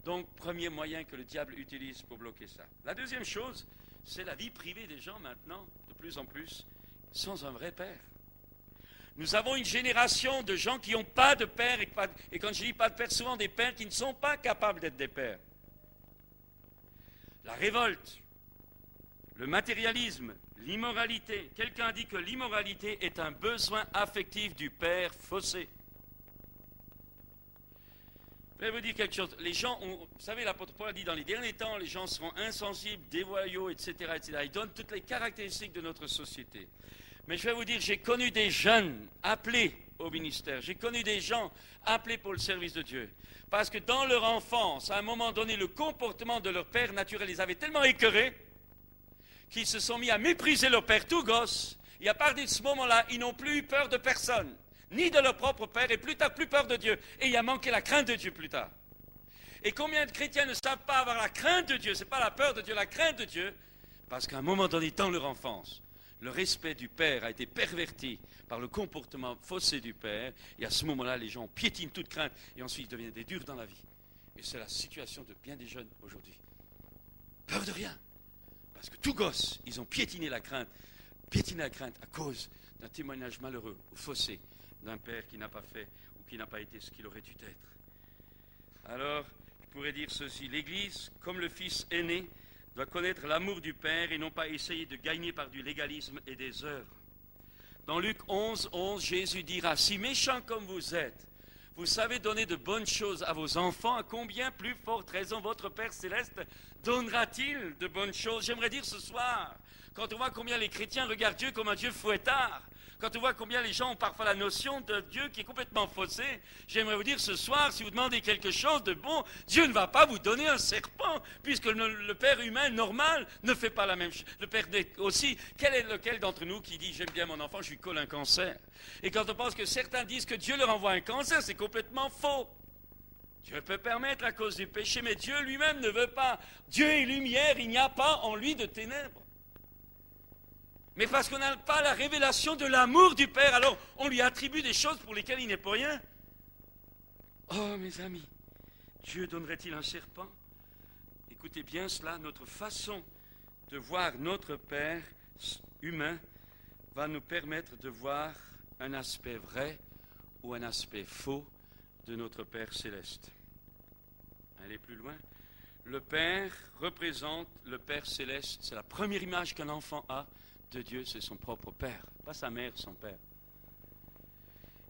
Donc, premier moyen que le diable utilise pour bloquer ça. La deuxième chose, c'est la vie privée des gens maintenant, de plus en plus, sans un vrai Père. Nous avons une génération de gens qui n'ont pas de Père, et quand je dis pas de Père, souvent des pères qui ne sont pas capables d'être des pères. La révolte, le matérialisme, l'immoralité. Quelqu'un a dit que l'immoralité est un besoin affectif du Père faussé. Je vais vous dire quelque chose. Les gens, vous savez, l'apôtre Paul a dit dans les derniers temps, les gens seront insensibles, dévoyaux, etc., etc. Il donne toutes les caractéristiques de notre société. Mais je vais vous dire, j'ai connu des jeunes appelés au ministère. J'ai connu des gens appelés pour le service de Dieu. Parce que dans leur enfance, à un moment donné, le comportement de leur père naturel les avait tellement écœurés qu'ils se sont mis à mépriser leur père tout gosse. Et à partir de ce moment-là, ils n'ont plus eu peur de personne, ni de leur propre père, et plus tard, plus peur de Dieu. Et il a manqué la crainte de Dieu plus tard. Et combien de chrétiens ne savent pas avoir la crainte de Dieu? Ce n'est pas la peur de Dieu, la crainte de Dieu. Parce qu'à un moment donné, dans leur enfance, le respect du Père a été perverti par le comportement faussé du Père. Et à ce moment-là, les gens piétinent toute crainte et ensuite ils deviennent des durs dans la vie. Et c'est la situation de bien des jeunes aujourd'hui. Peur de rien. Parce que tout gosse, ils ont piétiné la crainte à cause d'un témoignage malheureux ou faussé d'un Père qui n'a pas fait ou qui n'a pas été ce qu'il aurait dû être. Alors, je pourrais dire ceci. L'Église, comme le Fils aîné, doit connaître l'amour du Père et non pas essayer de gagner par du légalisme et des œuvres. Dans Luc 11, Jésus dira, si méchants comme vous êtes, vous savez donner de bonnes choses à vos enfants, à combien plus forte raison votre Père Céleste donnera-t-il de bonnes choses? J'aimerais dire ce soir, quand on voit combien les chrétiens regardent Dieu comme un Dieu fouettard, quand on voit combien les gens ont parfois la notion de Dieu qui est complètement faussée, j'aimerais vous dire ce soir, si vous demandez quelque chose de bon, Dieu ne va pas vous donner un serpent, puisque le Père humain normal ne fait pas la même chose. Le Père aussi, quel est lequel d'entre nous qui dit « j'aime bien mon enfant, je lui colle un cancer ?» Et quand on pense que certains disent que Dieu leur envoie un cancer, c'est complètement faux. Dieu peut permettre à cause du péché, mais Dieu lui-même ne veut pas. Dieu est lumière, il n'y a pas en lui de ténèbres. Mais parce qu'on n'a pas la révélation de l'amour du Père, alors on lui attribue des choses pour lesquelles il n'est pour rien. Oh, mes amis, Dieu donnerait-il un serpent? Écoutez bien cela, notre façon de voir notre Père humain va nous permettre de voir un aspect vrai ou un aspect faux de notre Père céleste. Allez plus loin. Le Père représente le Père céleste. C'est la première image qu'un enfant a de Dieu, c'est son propre Père, pas sa mère, son Père.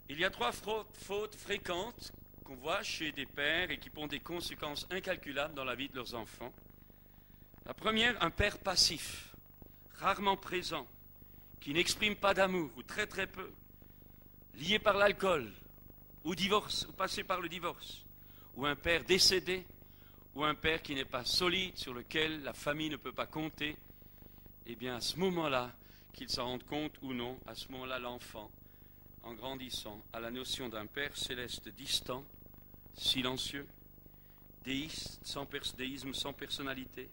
Il y a 3 fautes fréquentes qu'on voit chez des pères et qui ont des conséquences incalculables dans la vie de leurs enfants. La première, un père passif, rarement présent, qui n'exprime pas d'amour, ou très très peu, lié par l'alcool, ou passé par le divorce, ou un père décédé, ou un père qui n'est pas solide, sur lequel la famille ne peut pas compter. Eh bien, à ce moment-là, qu'il s'en rende compte ou non, à ce moment-là, l'enfant, en grandissant, a la notion d'un Père céleste distant, silencieux, déiste, déisme sans personnalité.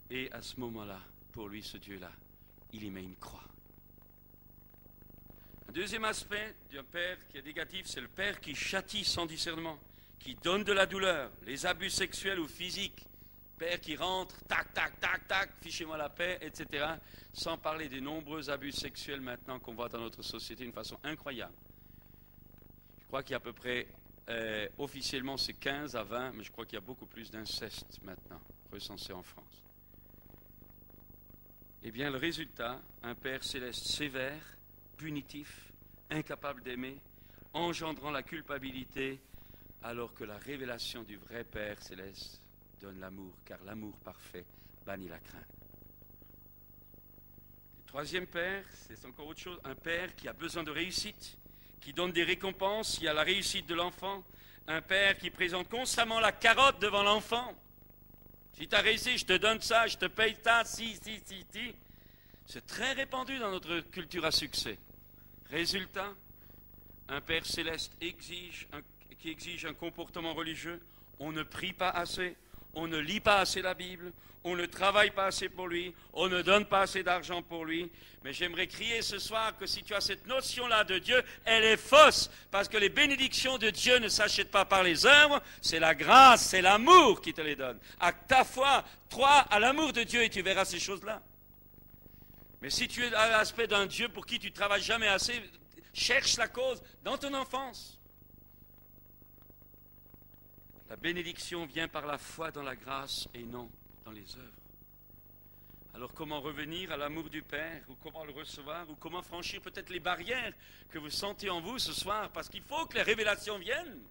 Et à ce moment-là, pour lui, ce Dieu-là, il y met une croix. Un deuxième aspect d'un Père qui est négatif, c'est le Père qui châtie sans discernement, qui donne de la douleur, les abus sexuels ou physiques, Père qui rentre, tac, tac, tac, tac, fichez-moi la paix, etc. Sans parler des nombreux abus sexuels maintenant qu'on voit dans notre société d'une façon incroyable. Je crois qu'il y a à peu près, officiellement c'est 15 à 20, mais je crois qu'il y a beaucoup plus d'inceste maintenant, recensé en France. Eh bien, le résultat, un Père céleste sévère, punitif, incapable d'aimer, engendrant la culpabilité, alors que la révélation du vrai Père céleste donne l'amour, car l'amour parfait bannit la crainte. Le troisième Père, c'est encore autre chose, un Père qui a besoin de réussite, qui donne des récompenses s'il y a la réussite de l'enfant, un Père qui présente constamment la carotte devant l'enfant. Si tu as réussi, je te donne ça, je te paye ça, si. C'est très répandu dans notre culture à succès. Résultat, un Père céleste qui exige un comportement religieux, on ne prie pas assez, on ne lit pas assez la Bible, on ne travaille pas assez pour lui, on ne donne pas assez d'argent pour lui. Mais j'aimerais crier ce soir que si tu as cette notion-là de Dieu, elle est fausse, parce que les bénédictions de Dieu ne s'achètent pas par les œuvres, c'est la grâce, c'est l'amour qui te les donne. À ta foi, crois à l'amour de Dieu et tu verras ces choses-là. Mais si tu as l'aspect d'un Dieu pour qui tu ne travailles jamais assez, cherche la cause dans ton enfance. La bénédiction vient par la foi dans la grâce et non dans les œuvres. Alors comment revenir à l'amour du Père, ou comment le recevoir, ou comment franchir peut-être les barrières que vous sentez en vous ce soir, parce qu'il faut que les révélations viennent.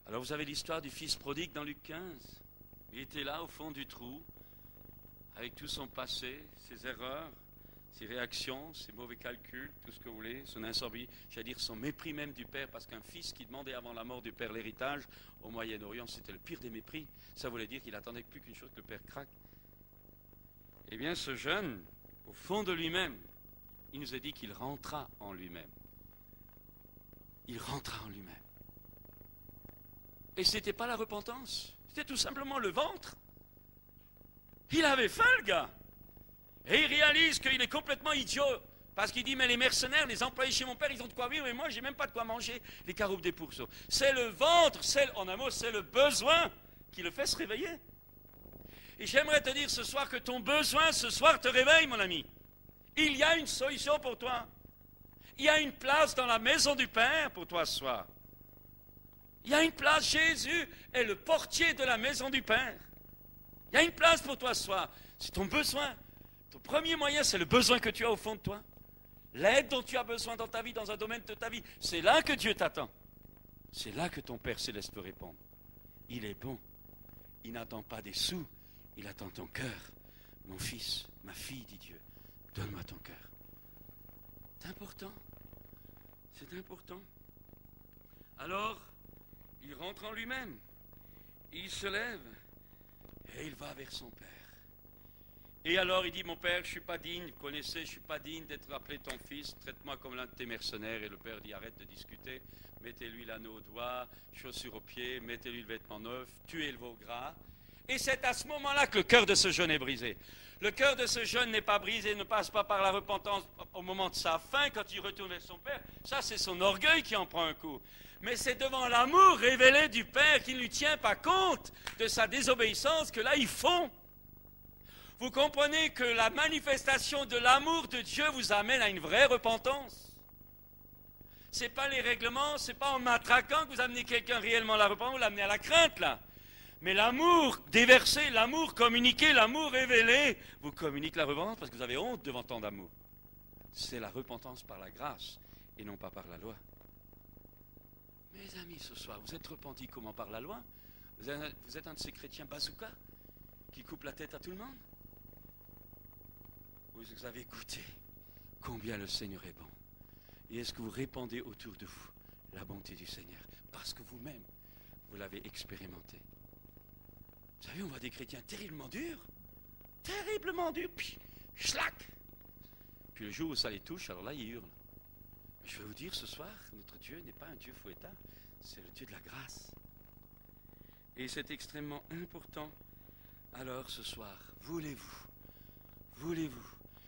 Alors vous avez l'histoire du fils prodigue dans Luc 15. Il était là au fond du trou, avec tout son passé, ses erreurs, ses réactions, ses mauvais calculs, tout ce que vous voulez, son insomnie, j'allais dire son mépris même du Père, parce qu'un fils qui demandait avant la mort du Père l'héritage, au Moyen-Orient, c'était le pire des mépris. Ça voulait dire qu'il attendait plus qu'une chose, que le Père craque. Eh bien, ce jeune, au fond de lui-même, il nous a dit qu'il rentra en lui-même. Il rentra en lui-même. Et ce n'était pas la repentance, c'était tout simplement le ventre. Il avait faim, le gars. Et il réalise qu'il est complètement idiot. Parce qu'il dit, mais les mercenaires, les employés chez mon père, ils ont de quoi vivre, et moi, j'ai même pas de quoi manger. Les caroubes des pourceaux. C'est le ventre, en un mot, c'est le besoin qui le fait se réveiller. Et j'aimerais te dire ce soir que ton besoin, ce soir, te réveille, mon ami. Il y a une solution pour toi. Il y a une place dans la maison du Père pour toi ce soir. Il y a une place. Jésus est le portier de la maison du Père. Il y a une place pour toi ce soir. C'est ton besoin. Ton premier moyen, c'est le besoin que tu as au fond de toi. l'aide dont tu as besoin dans ta vie, dans un domaine de ta vie. C'est là que Dieu t'attend. C'est là que ton Père Céleste peut répondre. Il est bon. Il n'attend pas des sous, il attend ton cœur. Mon fils, ma fille, dit Dieu, donne-moi ton cœur. C'est important. C'est important. Alors, il rentre en lui-même. Il se lève et il va vers son Père. Et alors il dit, mon Père, je ne suis pas digne, vous connaissez, je ne suis pas digne d'être appelé ton fils, traite-moi comme l'un de tes mercenaires. Et le Père dit, arrête de discuter, mettez-lui l'anneau au doigt, chaussures aux pieds, mettez-lui le vêtement neuf, tuez le veau gras. Et c'est à ce moment-là que le cœur de ce jeune est brisé. Le cœur de ce jeune n'est pas brisé, ne passe pas par la repentance au moment de sa faim, quand il retourne vers son Père. Ça, c'est son orgueil qui en prend un coup. Mais c'est devant l'amour révélé du Père qui ne lui tient pas compte de sa désobéissance que là, il fond. Vous comprenez que la manifestation de l'amour de Dieu vous amène à une vraie repentance. Ce n'est pas les règlements, ce n'est pas en matraquant que vous amenez quelqu'un réellement à la repentance, vous l'amenez à la crainte, là. Mais l'amour déversé, l'amour communiqué, l'amour révélé, vous communique la repentance parce que vous avez honte devant tant d'amour. C'est la repentance par la grâce et non pas par la loi. Mes amis, ce soir, vous êtes repentis comment? Par la loi? Vous êtes un de ces chrétiens bazooka qui coupent la tête à tout le monde? Vous avez goûté combien le Seigneur est bon. Et est-ce que vous répandez autour de vous la bonté du Seigneur? Parce que vous-même, vous l'avez expérimenté. Vous savez, on voit des chrétiens terriblement durs. Puis, schlac. Puis le jour où ça les touche, alors là, ils hurlent. Mais je vais vous dire ce soir, notre Dieu n'est pas un Dieu fouettard, c'est le Dieu de la grâce. Et c'est extrêmement important. Alors ce soir, voulez-vous,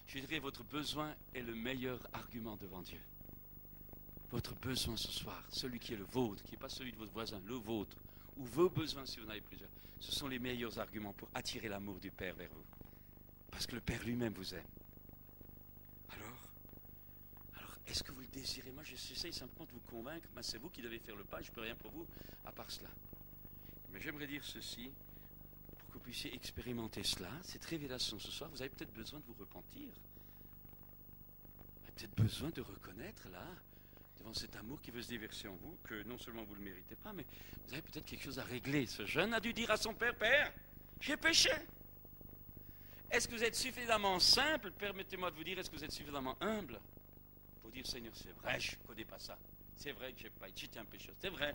je dirais votre besoin est le meilleur argument devant Dieu. Votre besoin ce soir, celui qui est le vôtre, qui n'est pas celui de votre voisin, le vôtre, ou vos besoins si vous en avez plusieurs, ce sont les meilleurs arguments pour attirer l'amour du Père vers vous. Parce que le Père lui-même vous aime. Alors, est-ce que vous le désirez? Moi, j'essaie simplement de vous convaincre, mais c'est vous qui devez faire le pas, je ne peux rien pour vous, à part cela. Mais j'aimerais dire ceci, pour que vous puissiez expérimenter cela, cette révélation ce soir, vous avez peut-être besoin de vous repentir. Vous avez peut-être besoin de reconnaître, là, devant cet amour qui veut se déverser en vous, que non seulement vous ne le méritez pas, mais vous avez peut-être quelque chose à régler. Ce jeune a dû dire à son père, Père, j'ai péché. Est-ce que vous êtes suffisamment simple, permettez-moi de vous dire, est-ce que vous êtes suffisamment humble pour dire, Seigneur, c'est vrai, je ne connais pas ça. C'est vrai que j'étais un pécheur. C'est vrai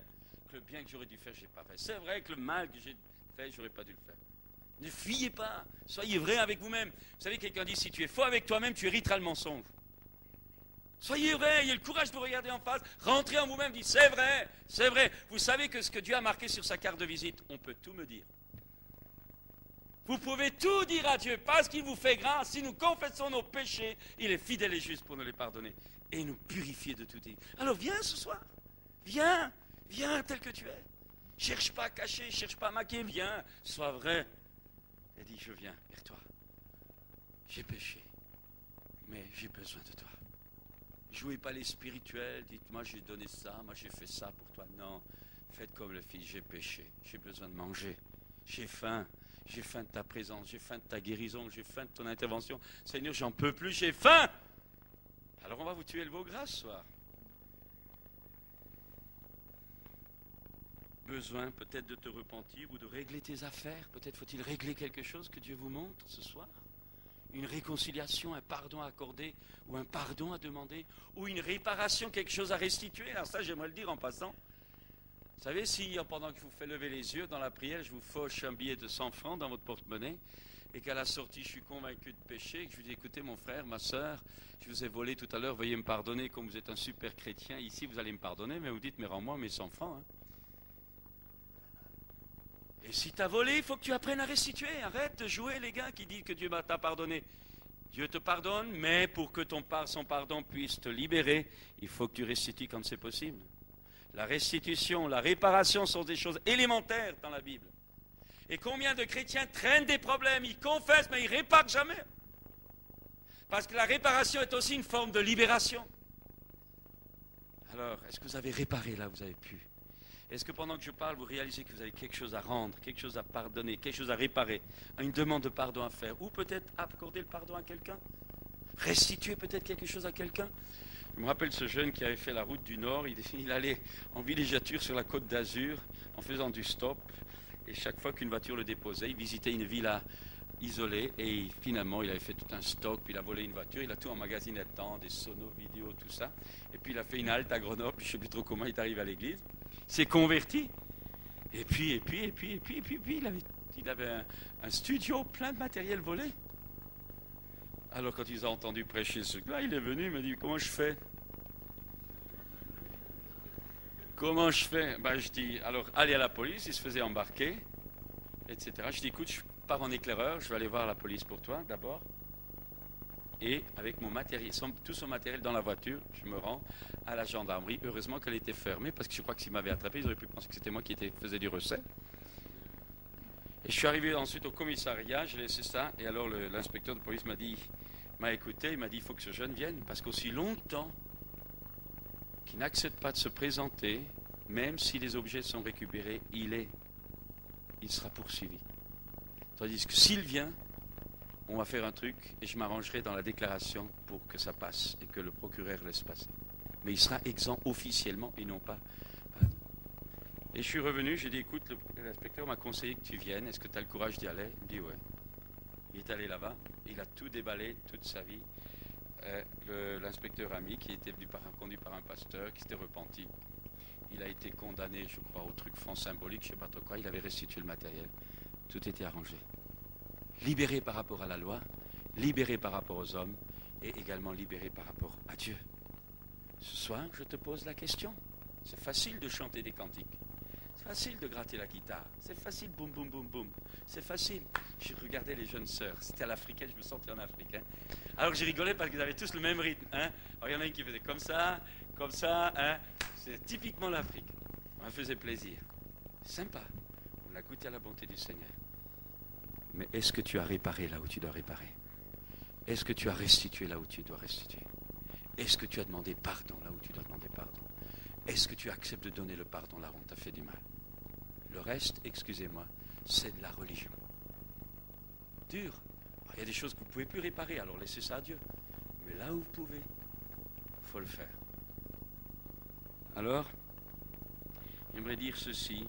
que le bien que j'aurais dû faire, je n'ai pas fait. C'est vrai que le mal que j'ai fait, je n'aurais pas dû le faire. Ne fuyez pas, soyez vrai avec vous-même. Vous savez, quelqu'un dit, si tu es faux avec toi-même, tu hériteras le mensonge. Soyez vrai, ayez le courage de vous regarder en face, rentrez en vous-même, dites, c'est vrai, c'est vrai. Vous savez que ce que Dieu a marqué sur sa carte de visite, on peut tout me dire. Vous pouvez tout dire à Dieu parce qu'il vous fait grâce. Si nous confessons nos péchés, il est fidèle et juste pour nous les pardonner et nous purifier de tout. Alors viens ce soir. Viens tel que tu es. Cherche pas à cacher, cherche pas à maquiller. Viens, sois vrai. Et dis, je viens vers toi. J'ai péché, mais j'ai besoin de toi. Jouez pas les spirituels. Dites, moi j'ai donné ça, moi j'ai fait ça pour toi. Non, faites comme le Fils. J'ai péché, j'ai besoin de manger. J'ai faim. J'ai faim de ta présence, j'ai faim de ta guérison, j'ai faim de ton intervention. Seigneur, j'en peux plus, j'ai faim. Alors on va vous tuer le veau gras ce soir. Besoin peut-être de te repentir ou de régler tes affaires. Peut-être faut-il régler quelque chose que Dieu vous montre ce soir. Une réconciliation, un pardon à accorder ou un pardon à demander ou une réparation, quelque chose à restituer. Alors ça, j'aimerais le dire en passant. Vous savez, si pendant que je vous fais lever les yeux dans la prière, je vous fauche un billet de 100 francs dans votre porte-monnaie et qu'à la sortie, je suis convaincu de péché, que je vous dis, écoutez mon frère, ma soeur, je vous ai volé tout à l'heure, veuillez me pardonner comme vous êtes un super chrétien. Ici, vous allez me pardonner, mais vous dites, mais rends-moi mes 100 francs. Hein. Et si tu as volé, il faut que tu apprennes à restituer. Arrête de jouer les gars qui disent que Dieu t'a pardonné. Dieu te pardonne, mais pour que son pardon puisse te libérer, il faut que tu restitues quand c'est possible. La restitution, la réparation sont des choses élémentaires dans la Bible. Et combien de chrétiens traînent des problèmes, ils confessent, mais ils ne réparent jamais. Parce que la réparation est aussi une forme de libération. Alors, est-ce que vous avez réparé là où vous avez pu? Est-ce que pendant que je parle, vous réalisez que vous avez quelque chose à rendre, quelque chose à pardonner, quelque chose à réparer, une demande de pardon à faire, ou peut-être accorder le pardon à quelqu'un? restituer peut-être quelque chose à quelqu'un. Je me rappelle ce jeune qui avait fait la route du Nord, il allait en villégiature sur la côte d'Azur en faisant du stop, et chaque fois qu'une voiture le déposait, il visitait une villa isolée, et finalement il avait fait tout un stock, puis il a volé une voiture, il a tout emmagasiné dedans, des sonos, vidéos, tout ça, et puis il a fait une halte à Grenoble, je ne sais plus trop comment il est arrivé à l'église, il s'est converti, et puis il avait un studio plein de matériel volé. Alors quand ils ont entendu prêcher ce gars, il est venu, il m'a dit, comment je fais? Comment je fais? Ben, je dis, alors allez à la police, il se faisait embarquer, etc. Je dis, écoute, je pars en éclaireur, je vais aller voir la police pour toi d'abord. Et avec mon matériel, tout son matériel dans la voiture, je me rends à la gendarmerie. Heureusement qu'elle était fermée, parce que je crois que s'ils m'avaient attrapé, ils auraient pu penser que c'était moi qui faisais du recel. Et je suis arrivé ensuite au commissariat, j'ai laissé ça, et alors l'inspecteur de police m'a écouté, il m'a dit, il faut que ce jeune vienne, parce qu'aussi longtemps qu'il n'accepte pas de se présenter, même si les objets sont récupérés, il sera poursuivi. Tandis que s'il vient, on va faire un truc, et je m'arrangerai dans la déclaration pour que ça passe, et que le procureur laisse passer. Mais il sera exempt officiellement, et non pas... Et je suis revenu, j'ai dit, écoute, l'inspecteur m'a conseillé que tu viennes, est-ce que tu as le courage d'y aller? Il me dit, ouais. Il est allé là-bas, il a tout déballé, toute sa vie. L'inspecteur ami, qui était conduit par un pasteur, qui s'était repenti, il a été condamné, je crois, au truc fonds symbolique, je ne sais pas trop quoi, il avait restitué le matériel, tout était arrangé. Libéré par rapport à la loi, libéré par rapport aux hommes, et également libéré par rapport à Dieu. Ce soir, je te pose la question. C'est facile de chanter des cantiques. C'est facile de gratter la guitare. C'est facile, boum, boum, boum, boum. C'est facile. Je regardais les jeunes sœurs. C'était à l'africaine, je me sentais en Afrique. Hein. Alors j'ai rigolé parce qu'ils avaient tous le même rythme. Hein. Alors il y en a une qui faisait comme ça. Hein. C'est typiquement l'Afrique. Ça me faisait plaisir. Sympa. On a goûté à la bonté du Seigneur. Mais est-ce que tu as réparé là où tu dois réparer? Est-ce que tu as restitué là où tu dois restituer? Est-ce que tu as demandé pardon là où tu dois demander pardon? Est-ce que tu acceptes de donner le pardon là où on t'a fait du mal? Le reste, excusez-moi, c'est de la religion. Dur. Alors, il y a des choses que vous ne pouvez plus réparer, alors laissez ça à Dieu. Mais là où vous pouvez, il faut le faire. Alors, j'aimerais dire ceci.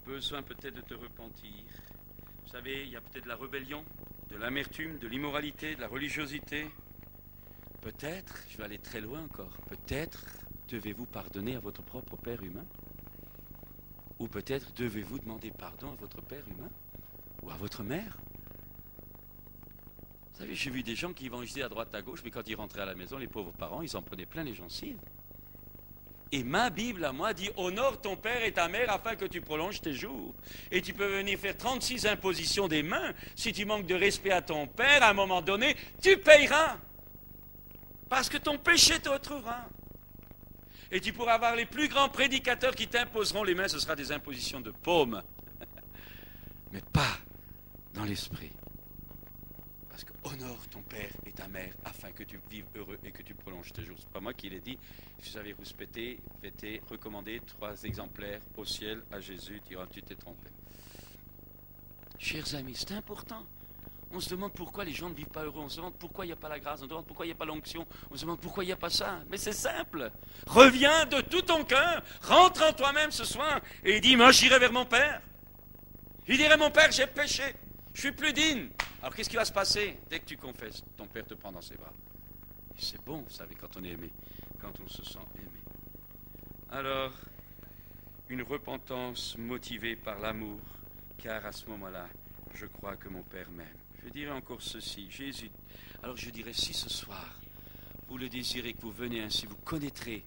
Besoin peut-être de te repentir. Vous savez, il y a peut-être de la rébellion, de l'amertume, de l'immoralité, de la religiosité. Peut-être, je vais aller très loin encore, peut-être devez-vous pardonner à votre propre père humain. Ou peut-être devez-vous demander pardon à votre père humain ou à votre mère. Vous savez, j'ai vu des gens qui évangélisaient à droite à gauche, mais quand ils rentraient à la maison, les pauvres parents, ils en prenaient plein les gencives. Et ma Bible à moi dit, honore ton père et ta mère afin que tu prolonges tes jours. Et tu peux venir faire 36 impositions des mains. Si tu manques de respect à ton père, à un moment donné, tu payeras. Parce que ton péché te retrouvera. Et tu pourras avoir les plus grands prédicateurs qui t'imposeront les mains, ce sera des impositions de paume. Mais pas dans l'esprit. Parce que honore ton père et ta mère afin que tu vives heureux et que tu prolonges tes jours. Ce n'est pas moi qui l'ai dit. Si vous avez rouspété, fêté, recommandé 3 exemplaires au ciel à Jésus, tu t'es trompé. Chers amis, c'est important. On se demande pourquoi les gens ne vivent pas heureux, on se demande pourquoi il n'y a pas la grâce, on se demande pourquoi il n'y a pas l'onction, on se demande pourquoi il n'y a pas ça. Mais c'est simple. Reviens de tout ton cœur, rentre en toi-même ce soir et dis, moi j'irai vers mon Père. Je dirai, mon Père, j'ai péché, je suis plus digne. Alors qu'est-ce qui va se passer? Dès que tu confesses, ton Père te prend dans ses bras. Et c'est bon, vous savez, quand on est aimé, quand on se sent aimé. Alors, une repentance motivée par l'amour, car à ce moment-là, je crois que mon Père m'aime. Je dirais encore ceci, Jésus, alors je dirais, si ce soir, vous le désirez, que vous venez ainsi, vous connaîtrez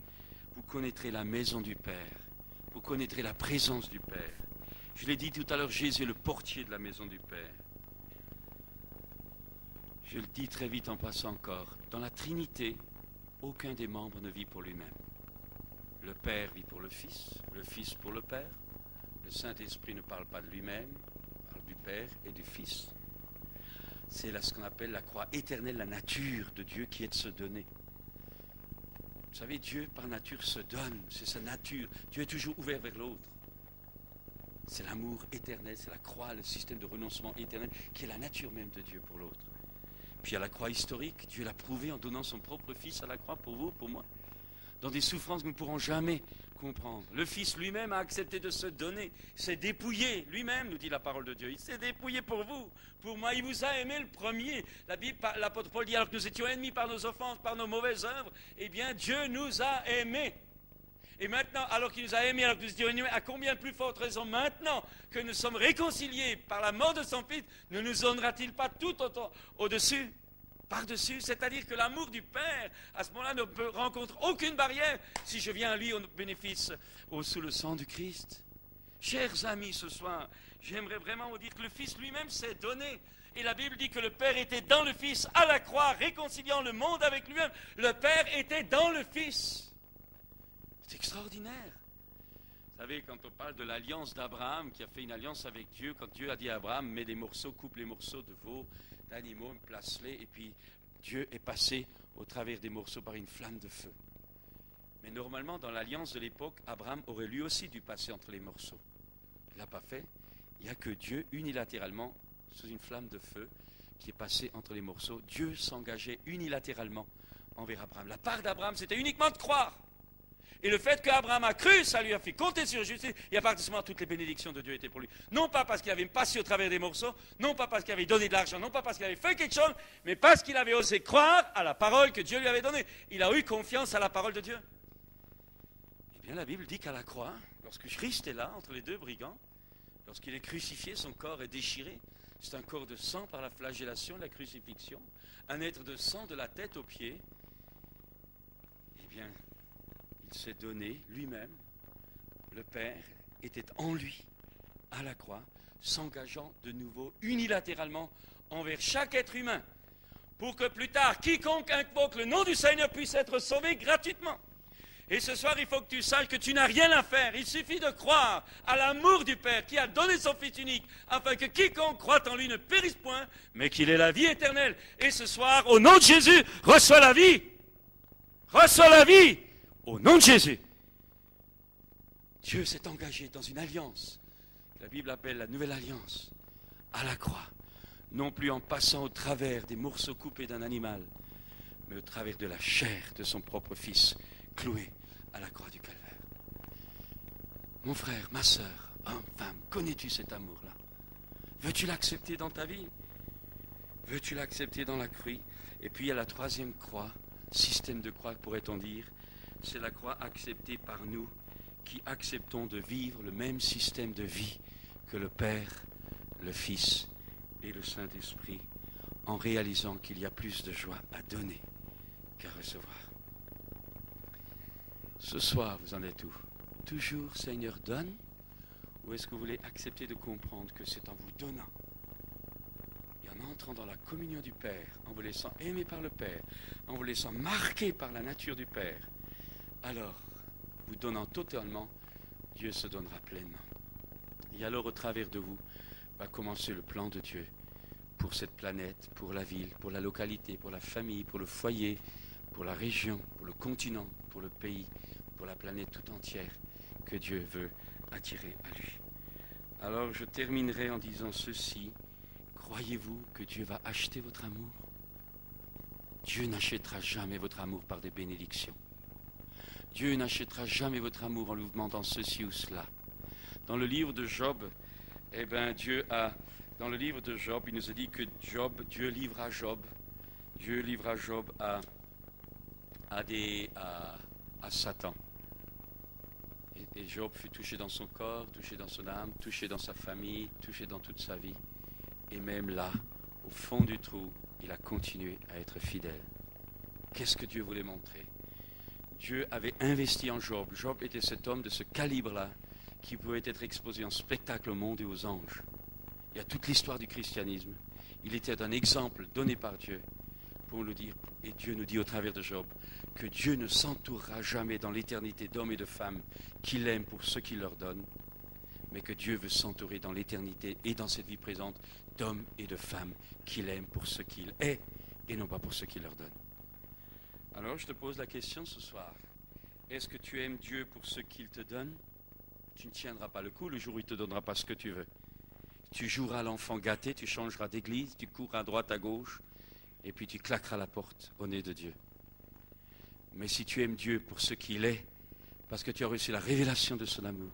la maison du Père, vous connaîtrez la présence du Père. Je l'ai dit tout à l'heure, Jésus est le portier de la maison du Père. Je le dis très vite en passant encore, dans la Trinité, aucun des membres ne vit pour lui-même. Le Père vit pour le Fils pour le Père, le Saint-Esprit ne parle pas de lui-même, il parle du Père et du Fils. C'est là ce qu'on appelle la croix éternelle, la nature de Dieu qui est de se donner. Vous savez, Dieu par nature se donne, c'est sa nature. Dieu est toujours ouvert vers l'autre. C'est l'amour éternel, c'est la croix, le système de renoncement éternel, qui est la nature même de Dieu pour l'autre. Puis à la croix historique, Dieu l'a prouvé en donnant son propre Fils à la croix pour vous, pour moi, dans des souffrances que nous ne pourrons jamais comprendre. Le Fils lui-même a accepté de se donner, s'est dépouillé lui-même, nous dit la parole de Dieu. Il s'est dépouillé pour vous, pour moi. Il vous a aimé le premier. La Bible, l'apôtre Paul dit, alors que nous étions ennemis par nos offenses, par nos mauvaises œuvres, eh bien Dieu nous a aimés. Et maintenant, alors qu'il nous a aimés, alors que nous étions ennemis, à combien de plus forte raison maintenant que nous sommes réconciliés par la mort de son Fils, ne nous donnera-t-il pas tout au-dessus, par-dessus? C'est-à-dire que l'amour du Père, à ce moment-là, ne rencontre aucune barrière si je viens à lui au bénéfice, sous le sang du Christ. Chers amis, ce soir, j'aimerais vraiment vous dire que le Fils lui-même s'est donné. Et la Bible dit que le Père était dans le Fils, à la croix, réconciliant le monde avec lui-même. Le Père était dans le Fils. C'est extraordinaire. Vous savez, quand on parle de l'alliance d'Abraham, qui a fait une alliance avec Dieu, quand Dieu a dit à Abraham, mets des morceaux, coupe les morceaux de veaux, d'animaux, place-les, et puis Dieu est passé au travers des morceaux par une flamme de feu. Mais normalement, dans l'alliance de l'époque, Abraham aurait lui aussi dû passer entre les morceaux. Il ne l'a pas fait. Il n'y a que Dieu, unilatéralement, sous une flamme de feu, qui est passé entre les morceaux. Dieu s'engageait unilatéralement envers Abraham. La part d'Abraham, c'était uniquement de croire. Et le fait qu'Abraham a cru, ça lui a fait compter sur justice. Et à partir de ce moment, toutes les bénédictions de Dieu étaient pour lui. Non pas parce qu'il avait passé au travers des morceaux, non pas parce qu'il avait donné de l'argent, non pas parce qu'il avait fait quelque chose, mais parce qu'il avait osé croire à la parole que Dieu lui avait donnée. Il a eu confiance à la parole de Dieu. Eh bien, la Bible dit qu'à la croix, lorsque Christ est là, entre les deux brigands, lorsqu'il est crucifié, son corps est déchiré. C'est un corps de sang par la flagellation, la crucifixion. Un être de sang de la tête aux pieds. Eh bien, il s'est donné lui-même, le Père était en lui, à la croix, s'engageant de nouveau unilatéralement envers chaque être humain, pour que plus tard, quiconque invoque le nom du Seigneur puisse être sauvé gratuitement. Et ce soir, il faut que tu saches que tu n'as rien à faire. Il suffit de croire à l'amour du Père qui a donné son Fils unique, afin que quiconque croit en lui ne périsse point, mais qu'il ait la vie éternelle. Et ce soir, au nom de Jésus, reçois la vie. Reçois la vie. Au nom de Jésus, Dieu s'est engagé dans une alliance, que la Bible appelle la nouvelle alliance, à la croix, non plus en passant au travers des morceaux coupés d'un animal, mais au travers de la chair de son propre Fils, cloué à la croix du calvaire. Mon frère, ma sœur, homme, femme, connais-tu cet amour-là? Veux-tu l'accepter dans ta vie? Veux-tu l'accepter dans la croix? Et puis il y a la troisième croix, système de croix pourrait-on dire, c'est la croix acceptée par nous qui acceptons de vivre le même système de vie que le Père, le Fils et le Saint-Esprit, en réalisant qu'il y a plus de joie à donner qu'à recevoir. Ce soir, vous en êtes où? Toujours, Seigneur, donne? Ou est-ce que vous voulez accepter de comprendre que c'est en vous donnant et en entrant dans la communion du Père, en vous laissant aimer par le Père, en vous laissant marquer par la nature du Père, alors, vous donnant totalement, Dieu se donnera pleinement. Et alors, au travers de vous, va commencer le plan de Dieu pour cette planète, pour la ville, pour la localité, pour la famille, pour le foyer, pour la région, pour le continent, pour le pays, pour la planète tout entière que Dieu veut attirer à lui. Alors, je terminerai en disant ceci. Croyez-vous que Dieu va acheter votre amour? Dieu n'achètera jamais votre amour par des bénédictions. Dieu n'achètera jamais votre amour en lui demandant ceci ou cela. Dans le livre de Job, dans le livre de Job, il nous a dit que Dieu livra Job à Satan. Et Job fut touché dans son corps, touché dans son âme, touché dans sa famille, touché dans toute sa vie. Et même là, au fond du trou, il a continué à être fidèle. Qu'est-ce que Dieu voulait montrer? Dieu avait investi en Job. Job était cet homme de ce calibre-là qui pouvait être exposé en spectacle au monde et aux anges. Il y a toute l'histoire du christianisme. Il était un exemple donné par Dieu pour nous dire, et Dieu nous dit au travers de Job, que Dieu ne s'entourera jamais dans l'éternité d'hommes et de femmes qu'il aime pour ce qu'il leur donne, mais que Dieu veut s'entourer dans l'éternité et dans cette vie présente d'hommes et de femmes qu'il aime pour ce qu'il est et non pas pour ce qu'il leur donne. Alors je te pose la question ce soir. Est-ce que tu aimes Dieu pour ce qu'il te donne? tu ne tiendras pas le coup le jour où il ne te donnera pas ce que tu veux. Tu joueras l'enfant gâté, tu changeras d'église, tu courras à droite, à gauche, et puis tu claqueras la porte au nez de Dieu. Mais si tu aimes Dieu pour ce qu'il est, parce que tu as reçu la révélation de son amour,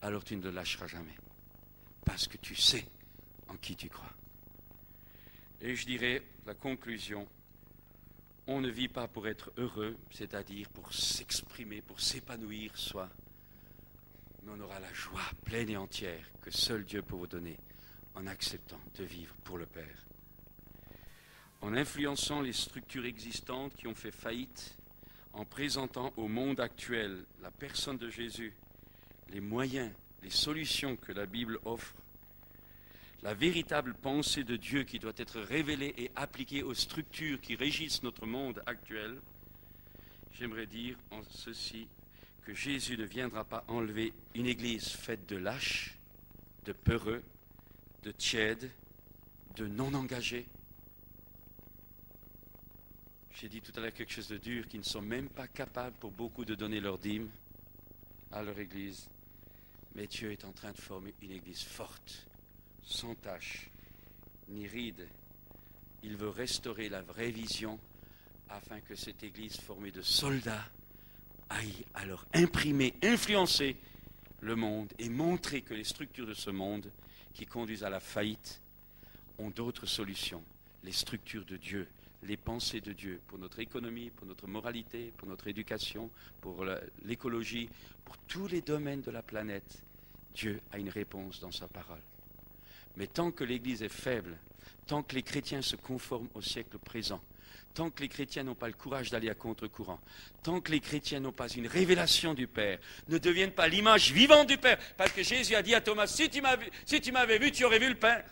alors tu ne le lâcheras jamais. Parce que tu sais en qui tu crois. Et je dirais, la conclusion, on ne vit pas pour être heureux, c'est-à-dire pour s'exprimer, pour s'épanouir soi, mais on aura la joie pleine et entière que seul Dieu peut vous donner en acceptant de vivre pour le Père. En influençant les structures existantes qui ont fait faillite, en présentant au monde actuel la personne de Jésus, les moyens, les solutions que la Bible offre, la véritable pensée de Dieu qui doit être révélée et appliquée aux structures qui régissent notre monde actuel, j'aimerais dire en ceci que Jésus ne viendra pas enlever une église faite de lâches, de peureux, de tièdes, de non-engagés. J'ai dit tout à l'heure quelque chose de dur, qui ne sont même pas capables pour beaucoup de donner leur dîme à leur église. Mais Dieu est en train de former une église forte, sans tache, ni ride. Il veut restaurer la vraie vision afin que cette église formée de soldats aille alors imprimer, influencer le monde et montrer que les structures de ce monde qui conduisent à la faillite ont d'autres solutions. Les structures de Dieu, les pensées de Dieu pour notre économie, pour notre moralité, pour notre éducation, pour l'écologie, pour tous les domaines de la planète. Dieu a une réponse dans sa parole. Mais tant que l'Église est faible, tant que les chrétiens se conforment au siècle présent, tant que les chrétiens n'ont pas le courage d'aller à contre-courant, tant que les chrétiens n'ont pas une révélation du Père, ne deviennent pas l'image vivante du Père, parce que Jésus a dit à Thomas, si tu m'avais vu, tu aurais vu le Père.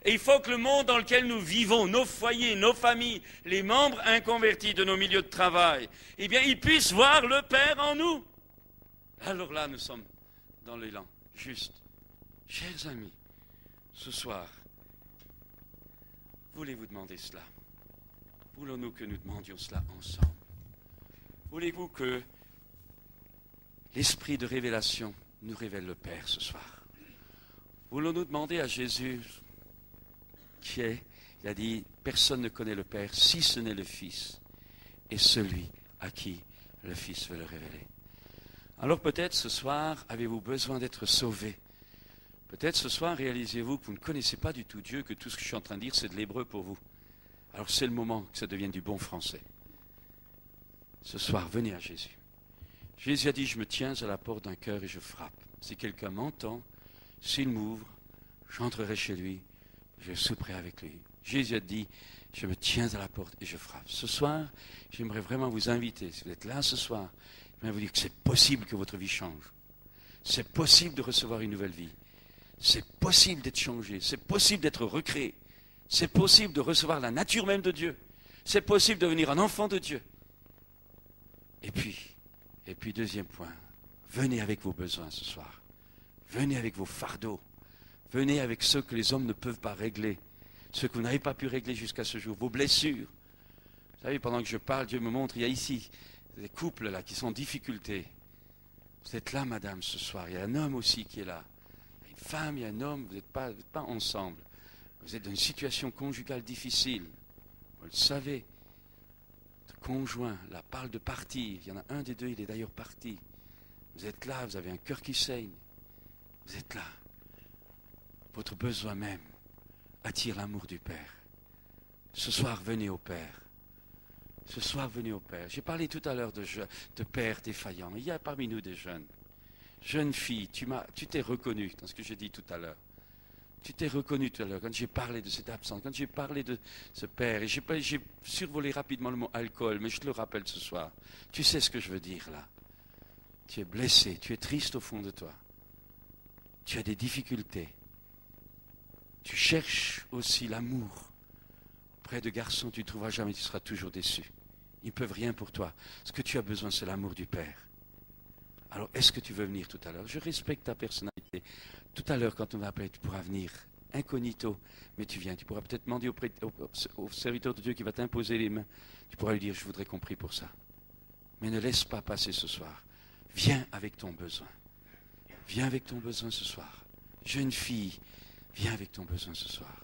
Et il faut que le monde dans lequel nous vivons, nos foyers, nos familles, les membres inconvertis de nos milieux de travail, eh bien, ils puissent voir le Père en nous. Alors là, nous sommes dans l'élan. Juste, chers amis, ce soir, voulez-vous demander cela? Voulons-nous que nous demandions cela ensemble? Voulez-vous que l'esprit de révélation nous révèle le Père ce soir? Voulons-nous demander à Jésus, il a dit, personne ne connaît le Père si ce n'est le Fils et celui à qui le Fils veut le révéler. Alors peut-être ce soir, avez-vous besoin d'être sauvé? Peut-être ce soir, réalisez-vous que vous ne connaissez pas du tout Dieu, que tout ce que je suis en train de dire, c'est de l'hébreu pour vous. Alors c'est le moment que ça devienne du bon français. Ce soir, venez à Jésus. Jésus a dit, je me tiens à la porte d'un cœur et je frappe. Si quelqu'un m'entend, s'il m'ouvre, j'entrerai chez lui, je souperai avec lui. Jésus a dit, je me tiens à la porte et je frappe. Ce soir, j'aimerais vraiment vous inviter, si vous êtes là ce soir, j'aimerais vous dire que c'est possible que votre vie change. C'est possible de recevoir une nouvelle vie. C'est possible d'être changé. C'est possible d'être recréé. C'est possible de recevoir la nature même de Dieu. C'est possible de devenir un enfant de Dieu. Et puis deuxième point, venez avec vos besoins ce soir. Venez avec vos fardeaux. Venez avec ceux que les hommes ne peuvent pas régler. Ceux que vous n'avez pas pu régler jusqu'à ce jour. Vos blessures. Vous savez, pendant que je parle, Dieu me montre, il y a ici des couples là qui sont en difficulté. Vous êtes là, madame, ce soir. Il y a un homme aussi qui est là. Il y a une femme, il y a un homme, vous n'êtes pas ensemble. Vous êtes dans une situation conjugale difficile. Vous le savez. Votre conjoint, là, parle de partir. Il y en a un des deux, il est d'ailleurs parti. Vous êtes là, vous avez un cœur qui saigne. Vous êtes là. Votre besoin même attire l'amour du Père. Ce soir, venez au Père. Ce soir, venez au Père. J'ai parlé tout à l'heure de pères défaillants. Il y a parmi nous des jeunes. Jeune fille, tu t'es reconnue dans ce que j'ai dit tout à l'heure. Tu t'es reconnu tout à l'heure quand j'ai parlé de cette absence, quand j'ai parlé de ce père. Et j'ai survolé rapidement le mot alcool, mais je te le rappelle ce soir. Tu sais ce que je veux dire là. Tu es blessé, tu es triste au fond de toi. Tu as des difficultés. Tu cherches aussi l'amour. Auprès de garçons, tu ne trouveras jamais, tu seras toujours déçu. Ils ne peuvent rien pour toi. Ce que tu as besoin, c'est l'amour du Père. Alors, est-ce que tu veux venir tout à l'heure? Je respecte ta personnalité. Tout à l'heure, quand on va appeler, tu pourras venir incognito, mais tu viens. Tu pourras peut-être demander au serviteur de Dieu qui va t'imposer les mains. Tu pourras lui dire, je voudrais qu'on prie pour ça. Mais ne laisse pas passer ce soir. Viens avec ton besoin. viens avec ton besoin ce soir. Jeune fille, viens avec ton besoin ce soir.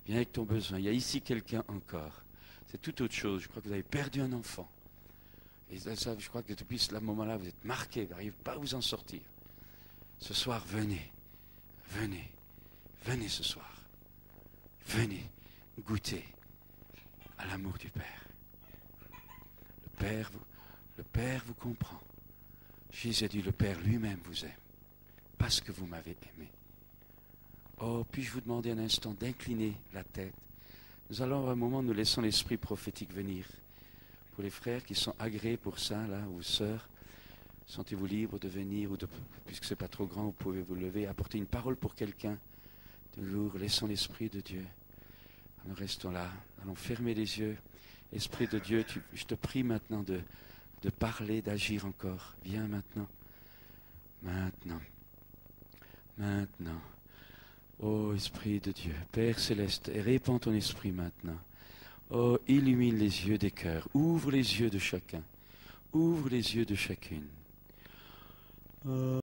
Viens avec ton besoin. Il y a ici quelqu'un encore. C'est tout autre chose. Je crois que vous avez perdu un enfant. Et ça, je crois que depuis ce moment-là, vous êtes marqué. Vous n'arrivez pas à vous en sortir. Ce soir, venez. Venez. Venez ce soir. Venez goûter à l'amour du Père. Le Père vous comprend. Jésus a dit, le Père lui-même vous aime. Parce que vous m'avez aimé. Oh, puis-je vous demander un instant d'incliner la tête. Nous allons à un moment, nous laissons l'esprit prophétique venir. Pour les frères qui sont agréés pour ça, là, ou sœurs, sentez-vous libres de venir, puisque ce n'est pas trop grand, vous pouvez vous lever, apporter une parole pour quelqu'un. Toujours, laissons l'Esprit de Dieu. Nous restons là, allons fermer les yeux. Esprit de Dieu, je te prie maintenant de parler, d'agir encore. Viens maintenant. Maintenant. Maintenant. Ô Esprit de Dieu, Père Céleste, répands ton Esprit maintenant. Oh, illumine les yeux des cœurs, ouvre les yeux de chacun, ouvre les yeux de chacune. Oh.